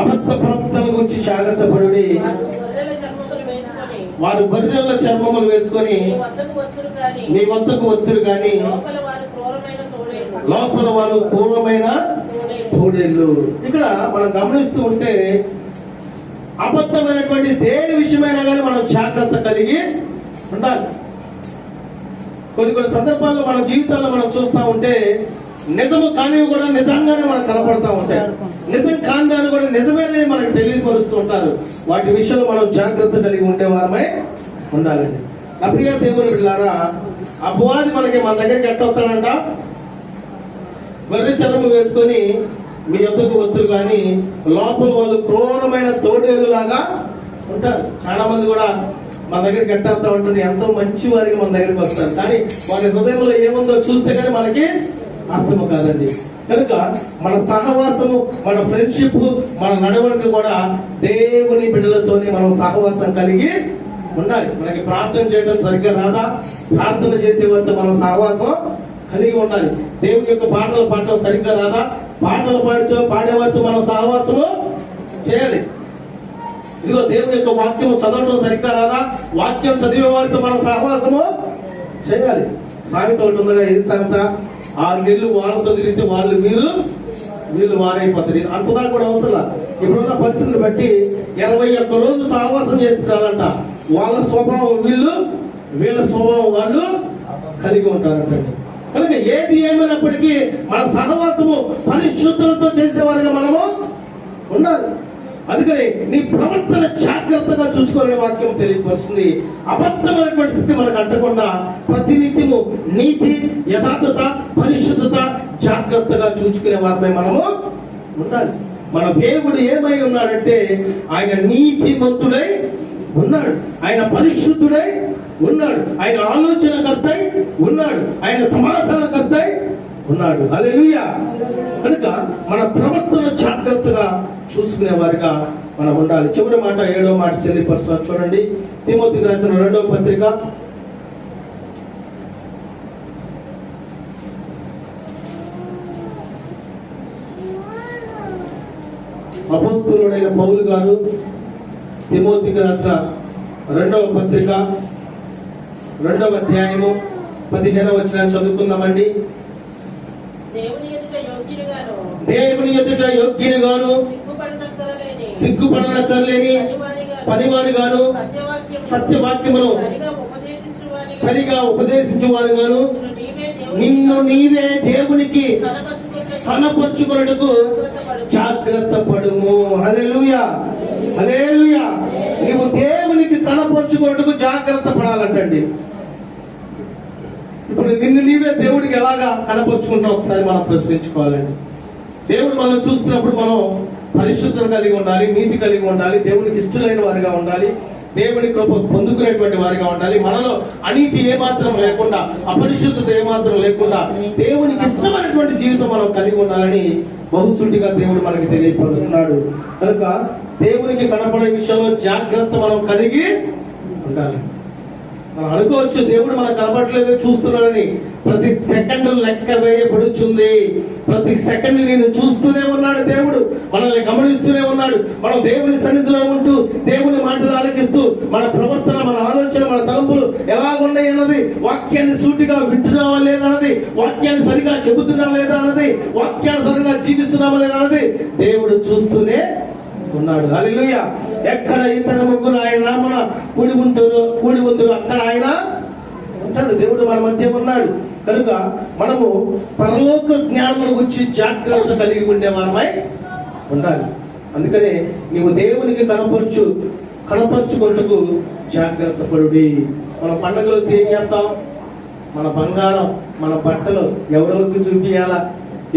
అబద్ధ ప్రవక్తల గురించి జాగ్రత్త పడుడి. వారు గొర్రెల చర్మములు వేసుకొని మీ వద్దకు వస్తురు కానీ లోపల వాళ్ళు క్రూరమైన తోడేళ్ళు. ఇక్కడ మనం గమనిస్తూ ఉంటే అబద్ధమైనటువంటి దేని విషయమైనా కానీ మనం జాగ్రత్త కలిగి ఉండాలి. కొన్ని సందర్భాల్లో మన జీవితాల్లో మనం చూస్తూ ఉంటే నిజము కానివి కూడా నిజంగానే మనకు కనపడతా ఉంటాయి, నిజం కాని కూడా నిజమేనే మనకు తెలియపరుస్తూ ఉంటారు. వాటి విషయంలో మనం జాగ్రత్త కలిగి ఉండేవారమై ఉండాలండి. నా ప్రియ దేవుని బిడ్డలారా, అపవాది మన దగ్గరికి ఎట్టవుతాడంట, గొర్రె చర్మము వేసుకొని మీ యొద్దకు వద్దురు కానీ లోపల వాళ్ళు క్రూరమైన తోడేలు లాగా ఉంటారు. చాలా మంది కూడా మన దగ్గరికి ఎట్టవుతా ఉంటుంది, ఎంతో మంచి వారికి మన దగ్గరికి వస్తారు, కానీ వారి హృదయంలో ఏముందో చూస్తే కానీ మనకి అర్థము కాదండి. కనుక మన సహవాసము, మన ఫ్రెండ్షిప్, మన నడవడిక కూడా దేవుని బిడ్డలతోనే మనం సహవాసం కలిగి ఉండాలి. మనకి ప్రార్థన చేయడం సరిగ్గా రాదా, ప్రార్థన చేసే వారితో మనం సహవాసం కలిగి ఉండాలి. దేవుని యొక్క పాటలు పాడటం సరిగ్గా రాదా, పాటలు పాడేవారితో మనం సహవాసము చేయాలి. ఇదిగో దేవుని యొక్క వాక్యం చదవటం సరిగ్గా రాదా, వాక్యం చదివే వారితో మనం సహవాసము చేయాలి. సామెత ఒకటి ఉందిగా, ఏది సామెత? 6 నెలలు వాళ్ళతో తిరిగితే వాళ్ళు వీళ్ళు వారైపోతారు. అంతదా కూడా అవసరం. ఇప్పుడున్న పరిస్థితిని బట్టి 21 రోజు సహవాసం చేస్తారంట. వాళ్ళ స్వభావం వీళ్ళ స్వభావం వాళ్ళు కలిగి ఉంటారంటండి. కనుక ఏది ఏమైనప్పటికీ మన సహవాసము పరిశుద్ధులతో చేసేవారిగా మనము ఉండాలి. అందుకని నీ ప్రవర్తన జాగ్రత్తగా చూసుకోవాలని వాక్యం తెలియపరుస్తుంది. అబద్ధమైనటువంటి స్థితి మనకు అంటకుండా ప్రతినిత్యము నీతి, యథార్థత, పరిశుద్ధత జాగ్రత్తగా చూసుకునే వారిపై మనము ఉండాలి. మన దేవుడు ఏమై ఉన్నాడంటే ఆయన నీతిమంతుడై ఉన్నాడు, ఆయన పరిశుద్ధుడై ఉన్నాడు, ఆయన ఆలోచనకర్తై ఉన్నాడు, ఆయన సమాధానకర్తై ఉన్నాడు. హల్లెలూయా. కనుక మన ప్రవర్తన జాగ్రత్తగా చూసుకునే వారిగా మనం ఉండాలి. చివరి మాట, 7వ మాట తెలియపరుస్తున్నారు చూడండి. తిమోతికి రాసిన 2వ పత్రిక అపోస్తలుడైన పౌలు గారు తిమోతికి రాసిన 2వ పత్రిక 2వ అధ్యాయము 15వ వచనం చదువుకుందామండి. దేవుని ఎదుట యోగ్యునిగాను సిగ్గుపడనక్కర్లేని పనివారిగాను సత్యవాక్యమును సరిగా ఉపదేశించువారుగాను నిన్ను నీవే దేవునికి కనపరుచుకొనుటకు జాగ్రత్త పడుము. హల్లెలూయా, హల్లెలూయా. నీవు దేవునికి కనపరుచుకొనుటకు జాగ్రత్త పడాలంటండి. ఇప్పుడు నిన్ను నీవే దేవుడికి ఎలాగా కనపరుచుకుంటావు ఒకసారి మనం ప్రశ్నించుకోవాలండి. దేవుడు మనం చూస్తున్నప్పుడు మనం పరిశుద్ధత కలిగి ఉండాలి, నీతి కలిగి ఉండాలి, దేవునికి ఇష్టమైన వారిగా ఉండాలి, దేవుని కృప పొందుకునేటువంటి వారిగా ఉండాలి. మనలో అనీతి ఏమాత్రం లేకుండా, అపరిశుద్ధత ఏమాత్రం లేకుండా దేవునికి ఇష్టమైనటువంటి జీవితం మనం కలిగి ఉండాలని బహుశుద్ధిగా దేవుడు మనకి తెలియపరుస్తున్నాడు. కనుక దేవునికి కనపడే విషయంలో జాగ్రత్త మనం కలిగి ఉండాలి. మనం అనుకోవచ్చు దేవుడు మనకు కనపడలేదు చూస్తున్నాడని. ప్రతి సెకండ్ లెక్క వేయబడుచుంది. ప్రతి సెకండ్ నేను చూస్తూనే ఉన్నాడు దేవుడు, మనల్ని గమనిస్తూనే ఉన్నాడు. మనం దేవుని సన్నిధిలో ఉంటూ దేవుని మాటలు ఆలకిస్తూ మన ప్రవర్తన, మన ఆలోచన, మన తలంపులు ఎలాగున్నాయి అన్నది, వాక్యాన్ని సూటిగా వింటున్నావా లేదా అన్నది, వాక్యాన్ని సరిగా చెబుతున్నావా లేదా అన్నది, వాక్యానుసారంగా జీవిస్తున్నావా లేదా అన్నది దేవుడు చూస్తూనే ఉన్నాడు. హల్లెలూయా. ఎక్కడ ఇద్దరు ముగ్గురు ఆయన నామమున కూడి ఉందరు అక్కడ ఆయన ఉంటాడు. దేవుడు మన మధ్య ఉన్నాడు. కనుక మనము పరలోక జ్ఞానమును గురించి జాగ్రత్త కలిగి ఉండేవారమై ఉండాలి. అందుకనే నీవు దేవునికి కనపరుచుకుంటూ జాగ్రత్త పడుడి. మన పండుగలు ఏం చేస్తాం? మన బంగారం, మన బట్టలు ఎవరెవరికి చూపియాలా,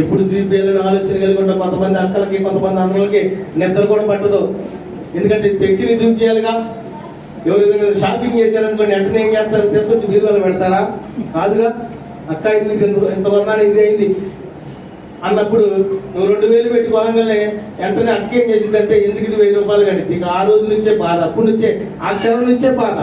ఎప్పుడు చూపించాలని ఆలోచన కలిగి ఉంటాం. కొంతమంది అక్కలకి, కొంతమంది అన్నలకి నిద్ర కూడా పట్టదు. ఎందుకంటే తెచ్చి చూపించాలిగా. ఎవరు షాపింగ్ చేశారనుకోండి, వెంటనే ఏం చేస్తారు? తీసుకొచ్చి బీరువాలో పెడతారా? కాదుగా. అక్క ఇది ఇంత కొన్నాను, ఇది అయింది అన్నప్పుడు నువ్వు 2000 పెట్టి కొనగానే వెంటనే అక్క ఏం చేసిందంటే, ఎందుకు ఇది 1000 రూపాయలు కానీ ఇక ఆ రోజు నుంచే బాధ, అప్పటి నుంచే ఆ క్షణం నుంచే బాధ.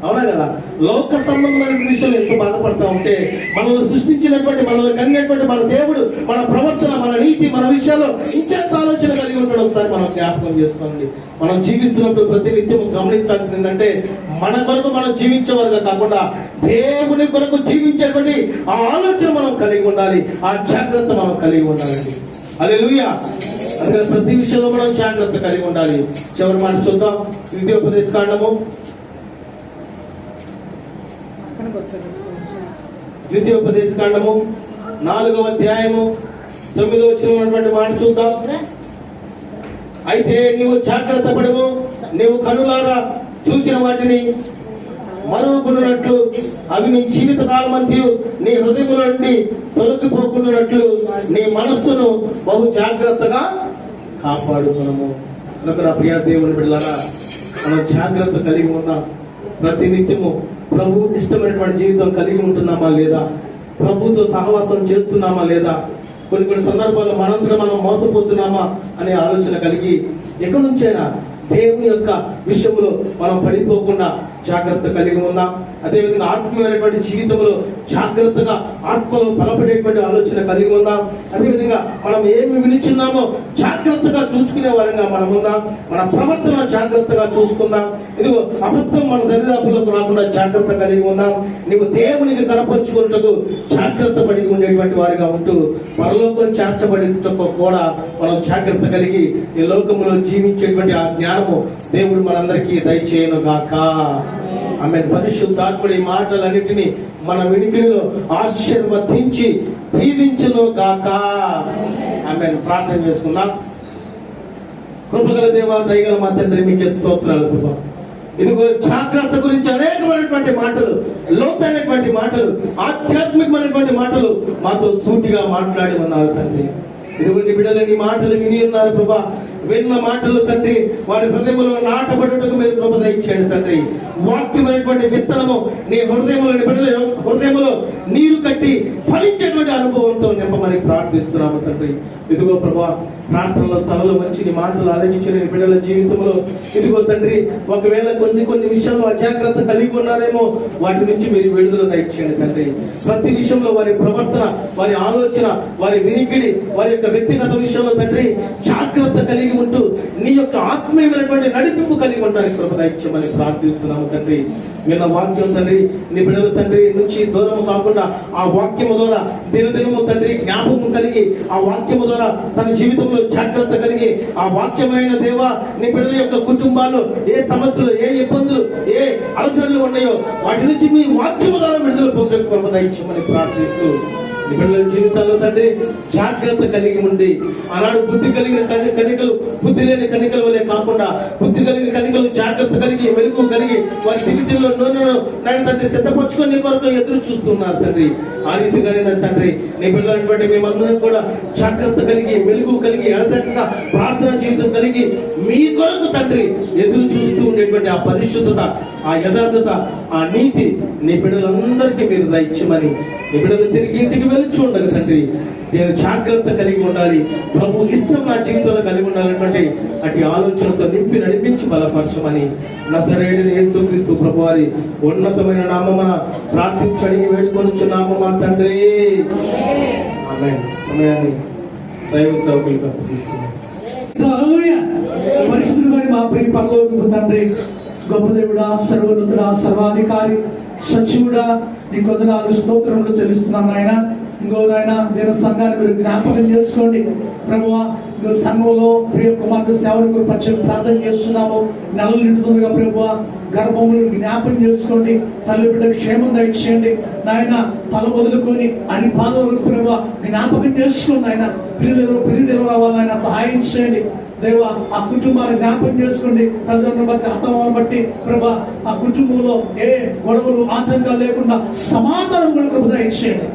అవునా కదా? లోక సంబంధమైన విషయాలు ఎంత బాధపడతా ఉంటే, మనల్ని సృష్టించినటువంటి, మనల్ని కలిగినటువంటి మన దేవుడు మన ప్రవర్తన, మన నీతి, మన విషయాల్లో ఇంకెంత ఆలోచన కలిగి ఉంటాడు ఒకసారి మనం జ్ఞాపకం చేసుకోండి. మనం జీవిస్తున్నప్పుడు ప్రతి నిత్యం గమనించాల్సింది ఏంటంటే, మన కొరకు మనం జీవించేవారుగా కాకుండా దేవుని కొరకు జీవించేటువంటి ఆ ఆలోచన మనం కలిగి ఉండాలి, ఆ జాగ్రత్త మనం కలిగి ఉండాలండి. హల్లెలూయా. అందుకని ప్రతి విషయంలో మనం జాగ్రత్త కలిగి ఉండాలి. చివరి మాట చూద్దాం. ద్వితీయోపదేశ కాండము 4వ అధ్యాయము 9వ వచనం మాట చూద్దాం. అయితే నీవు జాగ్రత్త పడము, నీవు కనులారా చూచిన వాటిని మరువకున్నట్లు, అవి నీ జీవిత కాలమంతయు నీ హృదయముల నుండి తొలగిపోకున్నట్లు నీ మనస్సును బహు జాగ్రత్తగా కాపాడుకున్నాము. నా ప్రియ దేవుని బిడ్డలారా, మనం జాగ్రత్త కలిగి ఉన్నాం. ప్రతి నిత్యము ప్రభు ఇష్టమైనటువంటి జీవితం కలిగి ఉంటున్నామా లేదా, ప్రభుతో సహవాసం చేస్తున్నామా లేదా, కొన్ని సందర్భాల్లో మనంతరం మనం మోసపోతున్నామా అనే ఆలోచన కలిగి ఎక్కడి నుంచైనా దేవుని యొక్క విషయంలో మనం పడిపోకుండా జాగ్రత్త కలిగి ఉందాం. అదేవిధంగా ఆత్మీయమైనటువంటి జీవితంలో జాగ్రత్తగా ఆత్మలో బలపడేటువంటి ఆలోచన కలిగి ఉందాం. అదేవిధంగా మనం ఏమి వినిచున్నామో జాగ్రత్తగా చూసుకునే వారంగా మనం ఉందాం. మన ప్రవర్తన జాగ్రత్తగా చూసుకుందాం. ఇదిగో అబద్ధం మన దరిదాపులకు రాకుండా జాగ్రత్త కలిగి ఉందాం. నీవు దేవునికి కనపరుచుకున్నట్టుకు జాగ్రత్త పడి ఉండేటువంటి వారిగా ఉంటూ పరలోకం చేర్చబడినట్టుకు కూడా మనం జాగ్రత్త కలిగి ఈ లోకంలో జీవించేటువంటి ఆ జ్ఞానము దేవుడు మనందరికీ దయచేయను గాక. ఆమె పరిశుద్ధాత్ముడి ఈ మాటలన్నిటినీ మన వినికిడిలో ఆశీర్వదించి దీవించును గాక. ఆమె ప్రార్థన చేసుకుందాం. కృపగల దేవా, దయగల మా తండ్రి, మీకే స్తోత్రాలు ప్రభా. ఇదిగో జాగ్రత్త గురించి అనేకమైనటువంటి మాటలు, లోతైనటువంటి మాటలు, ఆధ్యాత్మికమైనటువంటి మాటలు మాతో సూటిగా మాట్లాడి ఉన్నారు తండ్రి. ఇదిగో నీ బిడ్డలు నీ మాటలు విని ఉన్నారు ప్రభా. విన్న మాటలు తండ్రి వారి హృదయంలో నాటబడుటకు మీరు కృప దయచేయండి తండ్రి. వాక్యమైనటువంటి విత్తనము నీ హృదయంలో నీరు కట్టి ఫలించేటువంటి అనుభవంతో నింపమని ప్రార్థిస్తున్నాము తండ్రి. ఇదిగో ప్రభా, ప్రార్థనలో తలలు వంచి నీ మాటలు ఆలోచించిన నీ బిడ్డల జీవితంలో ఇదిగో తండ్రి, ఒకవేళ కొన్ని విషయాల్లో అజాగ్రత్త కలిగి ఉన్నారేమో, వాటి నుంచి మీరు విడుదల దయచేయండి తండ్రి. ప్రతి విషయంలో వారి ప్రవర్తన, వారి ఆలోచన, వారి వినికిడి, వారి యొక్క వ్యక్తిగత విషయంలో తండ్రి జాగ్రత్త కలిగి ఉంటూ నీ యొక్క ఆత్మీయమైనటువంటి నడిపింపు కలిగి ఉండడానికి కృప దయచేయమని ప్రార్థిస్తున్నాము తండ్రి. విన్న వాక్యం తండ్రి, నీ బిడ్డల తండ్రి నుంచి దూరం కాకుండా ఆ వాక్యము ద్వారా దినదినము తండ్రి జ్ఞాపకం కలిగి ఆ వాక్యము ద్వారా తన జీవితంలో జాగ్రత్త కలిగి ఆ వాక్యమైన దేవ నీ బిడ్డల యొక్క కుటుంబాల్లో ఏ సమస్యలు, ఏ ఇబ్బందులు, ఏ ఆలోచనలు ఉన్నాయో వాటి నుంచి మీ వాక్యము ద్వారా విడుదల పొందే కృప దయచేయమని ప్రార్థిస్తూ నీ బిడ్డల జీవితాల్లో తండ్రి జాగ్రత్త కలిగి ఉండి ఆనాడు బుద్ధి కలిగిన కనికలు బుద్ధి లేని కనికల వలె కాకుండా బుద్ధి కలిగిన కనికలు జాగ్రత్త కలిగి వెలుగు కలిగి వారి జీవితంలో నాయన తండ్రి సిద్ధపరచుకొని నీ కొరకు ఎదురు చూస్తున్నారు తండ్రి. ఆ రీతిగానే నా తండ్రి నీ బిడ్డలైనటువంటి మేమందరం కూడా జాగ్రత్త కలిగి వెలుగు కలిగి ఎడతెగక ప్రార్థన జీవితం కలిగి మీ కొరకు తండ్రి ఎదురు చూస్తూ ఉండేటువంటి ఆ పరిశుద్ధత, ఆ యథార్థత, ఆ నీతి నీ బిడ్డలందరికీ మీరు దయచేయమని నీ బిడ్డలు తిరిగి ఇంటికి వెళ్ళి ఉండాలి తండ్రి. నేను జాగ్రత్త కలిగి ఉండాలి, ప్రభు ఇష్టం నా జీవితంలో కలిగి ఉండాలన్నటువంటి అటు ఆలోచనతో నింపి నడిపించి బలపరచమని నజరేయుడైన యేసుక్రీస్తు ప్రభు వారి ఉన్నతమైన నామమున ప్రార్థించి అడిగి వేడుకొనుచున్నాము మా తండ్రి. ఆమేన్. సమయాన్ని దైవ సేవకులకు అప్పగిస్తున్నాను. పరిశుద్ధుడు గారి మా ప్రియ పరలోకపు తండ్రి, గొప్ప దేవుడా, సర్వోన్నతుడా, సర్వాధికారి, సచివుడా, నీ కొందనాలు స్తోత్రములు చెల్లిస్తున్నాను ఆయన. ఇంకో నాయన దేవ సంఘాన్ని మీరు జ్ఞాపకం చేసుకోండి ప్రభువా. ఇంకో సంఘంలో ప్రియ కుమార్తె సేవలకు పరిచయం ప్రార్థన చేస్తున్నాము. నెలలు నిండుతుందిగా ప్రభువా, గర్భములు జ్ఞాపకం చేసుకోండి. తల్లి బిడ్డ క్షేమం దయచేయండి నాయన. తల వదులుకొని అన్ని పాదములకు ప్రభువా జ్ఞాపకం చేసుకోండి ఆయన. పిల్లలు రావాలైనా సహాయం చేయండి దేవా. ఆ కుటుంబాన్ని జ్ఞాపకం చేసుకోండి. తల్లిదండ్రులను బట్టి, అత్తమాలను బట్టి ప్రభా ఆ కుటుంబంలో ఏ గొడవలు ఆటంకాలు లేకుండా సమాధానం కూడా ప్రభు దయచేయండి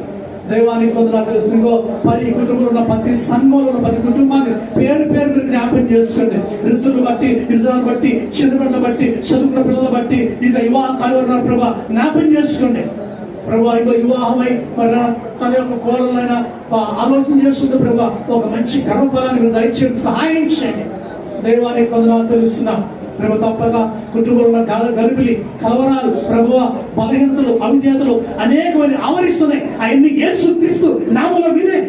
దైవానికి కొందరు తెలుసు. ఇంకో 10 కుటుంబాలు ఉన్న ప్రతి సంఘంలో ఉన్న 10 కుటుంబాన్ని పేరు మీరు జ్ఞాపకం చేసుకోండి. ఋతువులు బట్టి, ఋతువులను బట్టి, చిన్నపిల్లలను బట్టి, చదువుకున్న పిల్లలను బట్టి, ఇంకా వివాహ కాలంలో ప్రభా జ్ఞాపకం చేసుకోండి ప్రభా. ఇంకో వివాహమై మరి తన యొక్క కోడలైనా ఆలోచన చేస్తుంది ప్రభా. ఒక మంచి గర్వఫలాన్ని మీరు దయచేసి సహాయం చేయండి దైవానికి కొందరు తెలుస్తున్నాం ప్రభు. తప్పక కుటుంబంలో గలిబిలి, కలవరాలు ప్రభువ, బలహీనతలు, అవిధేయతలు అనేకమైన ఆవరిస్తున్నాయి. అవన్నీ యేసుక్రీస్తు నామములో మీరే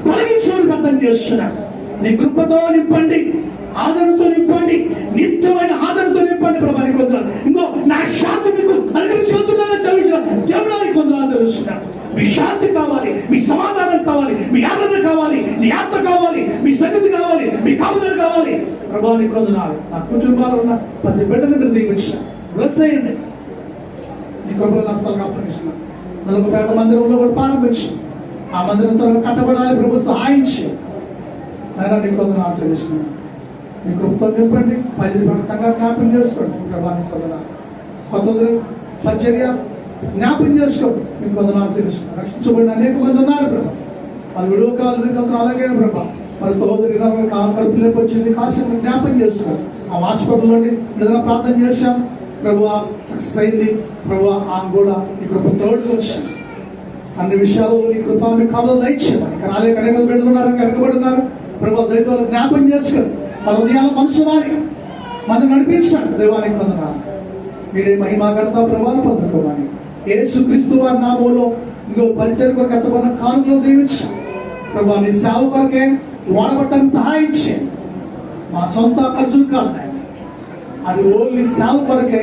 తొలగించమని అర్థం చేస్తున్నాను. నీ కృపతో నింపండి, ఆదరణతో నింపండి, నిత్యమైన ఆదరణతో నింపండి ప్రభు. అని కొందరు ఇంకో నా శాంతి మీకు అనుగ్రహించి వెళ్తున్నానని చదివించిన దేవుడానికి కొందరు తెలుస్తున్నాను. మీ శాంతి కావాలి, మీ సమాధానం కావాలి, మీ ఆదరణ కావాలి, నీ ఆత్మ కావాలి, మీ సన్నిధి కావాలి, మీ కాపుదల కావాలి ప్రభావానికి కొందనాలు. నా కుటుంబాలు ఉన్న 10 బిడ్డలు మీరు దీవించిన బ్లెస్ అయ్యండి. నీ కృపలో నష్టాలు అప్పగించిన 40 మందిరంలో కూడా ప్రారంభించి ఆ మందిరం త్వరగా కట్టబడాలి ప్రభు. సహాయం చేయండి నాయన. నీ కొందరు ఆచరిస్తున్నాను. నీ కృపతో నింపండి. 10 సంఘాలు జ్ఞాపకం చేసుకోండి ప్రభావానికి కొందనాలు. కొత్త పరిచర్య జ్ఞాపకం చేసుకోండి. మీకు వందనాలు తెలుస్తుంది. రక్షించబడిన అనేక మంది ఉన్నారు ప్రభా. వాళ్ళు విడువ కాలం అలాగే ప్రభా. మరి సహోదరి కాలం పిల్లలకు వచ్చింది కాసేపు జ్ఞాపకం చేసుకోండి. ఆ హాస్పిటల్లోని నిజంగా ప్రార్థన చేశాం ప్రభు, సక్సెస్ అయింది ప్రభు. ఆ కూడా నీ కృప తోడుకు వచ్చింది. అన్ని విషయాలు నీ కృప మీ కాలం దయచేయమని. ఇక్కడ అలాగే అనేక బిడ్డలు ఉన్నారు, వెనకబడున్నారు ప్రభు. దైవాలు జ్ఞాపకం చేసుకొని వాళ్ళ ఉదయాల మనుషు వారి మనం నడిపించాడు దైవానికి వందనాలు. మీరే మహిమా ఘనత ప్రభావం పొందుకోమని యేసుక్రీస్తు వారి నామములో ఇంకో పరిచయం కొరకు ఎంతమంది కానుకలు దీవించాం ప్రభా. నీ సేవ కొరకే వాడబట్టడానికి సహాయం చేయండి. మా సొంత ఖర్చులు కాదు, అది ఓన్లీ సేవ కొరకే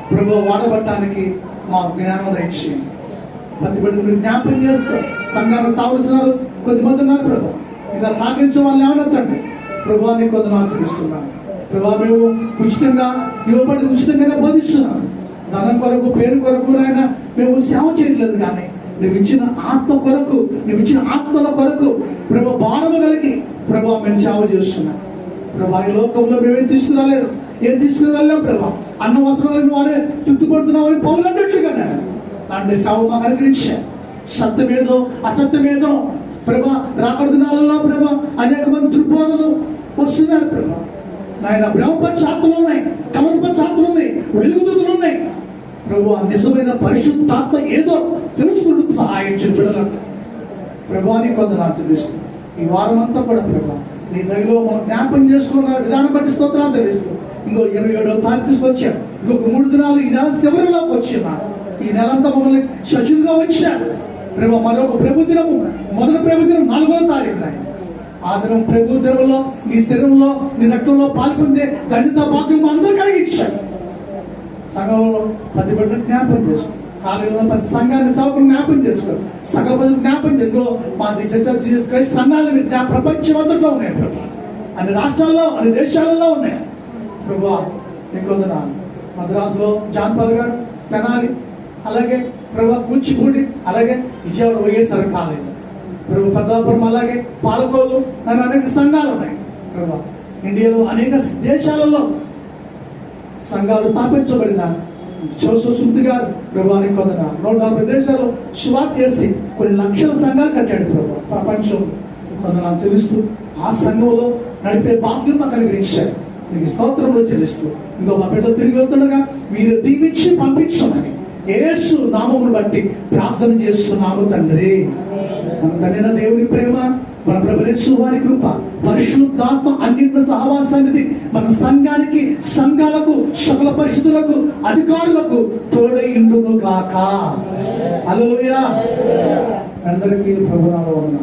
ప్రభు వాడబట్టడానికి మా జ్ఞానం దయచేయండి. ప్రతి బిడ్డను మీరు జ్ఞాపకం చేసుకో. సంఘాన్ని సాగుతున్నారు, కొద్దిమంది ఉన్నారు ప్రభు. ఇంకా సాగించే వాళ్ళు ఏమనొద్దండి ప్రభు. నీకు కొందరు చూపిస్తున్నాను ప్రభా. మేము ఉచితంగా ఇవ్వబడి ఉచితంగానే బోధిస్తున్నాం. ధనం కొరకు, పేరు కొరకు ఆయన మేము సేవ చేయట్లేదు. కానీ నువ్వు ఇచ్చిన ఆత్మ కొరకు, నువ్వు ఇచ్చిన ఆత్మల కొరకు ప్రభు బాణము కలిగి ప్రభా మేము సేవ చేస్తున్నాం ప్రభా. ఈ లోకంలో మేమేం తీసుకురాలేదు, ఏం తీసుకుని వెళ్ళాం ప్రభా. అన్న వస్త్రాలను వారే తుట్టుపడుతున్నామని పౌలు అన్నట్లుగా అంటే సేవ మాకు అనుగ్రహించా. సత్యమేదో అసత్యమేదో ప్రభా రాకడ దినాలలో ప్రభా అనేక మంది దుర్బోధలు వస్తున్నారు ప్రభా. నాయన బ్రహ్మపక్షాత్మలు ఉన్నాయి, కమలపక్షాత్మలు ఉన్నాయి, వెలుగుతులు ఉన్నాయి ప్రభు. నిజమైన పరిశుద్ధాత్మ ఏదో తెలుసుకుంటూ సహాయం చేయడం ప్రభాని కొందరు తెలుస్తుంది. ఈ వారం అంతా కూడా ప్రభా నీ దయలో మనం జ్ఞాపకం చేసుకున్న విధానం బట్టి స్తోత్రాలు తెలుస్తూ ఇంకో 27వ తారీఖు తీసుకొచ్చాను. ఇంకొక 3 దినాలు ఈ నెల చివరిలోకి వచ్చినా ఈ నెలంతా మమ్మల్ని సజీవుగా వచ్చారు ప్రభా. మరొక ప్రభుదినము, మొదటి ప్రభుదినం 4వ తారీఖు ఆ దినం ప్రభు దినంలో నీ శరీరంలో నీ రక్తంలో పాల్పొందే ధన్యత భాగ్యం అందరూ కలిగించాడు. సంఘంలో ప్రతి బిడ్డ జ్ఞాపం చేసుకో, కాలేజీలో ప్రతి సంఘాన్ని సభకు జ్ఞాపం చేసుకో, సకల ప్రజలు జ్ఞాపం చేసుకో. మా జీసస్ క్రైస్ట్ సంఘాలు ప్రపంచం అంతట్లో ఉన్నాయి ప్రభు, అన్ని రాష్ట్రాల్లో అన్ని దేశాలలో ఉన్నాయి ప్రభు. నీకు వందనాలు. మద్రాసులో జాన్పాల్ గారు, తెనాలి, అలాగే ప్రభు కూచిపూడి, అలాగే విజయవాడ వైఎస్ఆర్ కాలేజీ ప్రభు, పెద్దాపురం, అలాగే పాలకోలు, దాని అనేక సంఘాలు ఉన్నాయి ప్రభు. ఇండియాలో అనేక దేశాలలో సంఘాలు స్థాపించబడిన శుద్ధి గారు ప్రభావానికి పొందిన 140 దేశాల్లో శుభార్త చేసి కొన్ని లక్షల సంఘాలు కట్టాడు ప్రభు. ప్రపంచం కొందరు తెలుస్తూ ఆ సంఘంలో నడిపే బాధ్యత అనుగ్రహించారు. మీకు స్తోత్రంలో చెల్లిస్తూ ఇంకో మా బిడ్డలు తిరిగి వెళ్తుండగా మీరు దీవించి పంపించమని యేసు నామమును బట్టి ప్రార్థన చేస్తున్నాము తండ్రి. మన తండ్రి దేవుని ప్రేమ, మన ప్రభు యేసు వారి కృప, పరిశుద్ధాత్మ అన్నింటి సహవాసానికి మన సంఘానికి, సంఘాలకు, సకల పరిశుద్ధులకు, అధికారులకు తోడై ఉండును గాక. హల్లెలూయా. అందరికీ ప్రభునామమున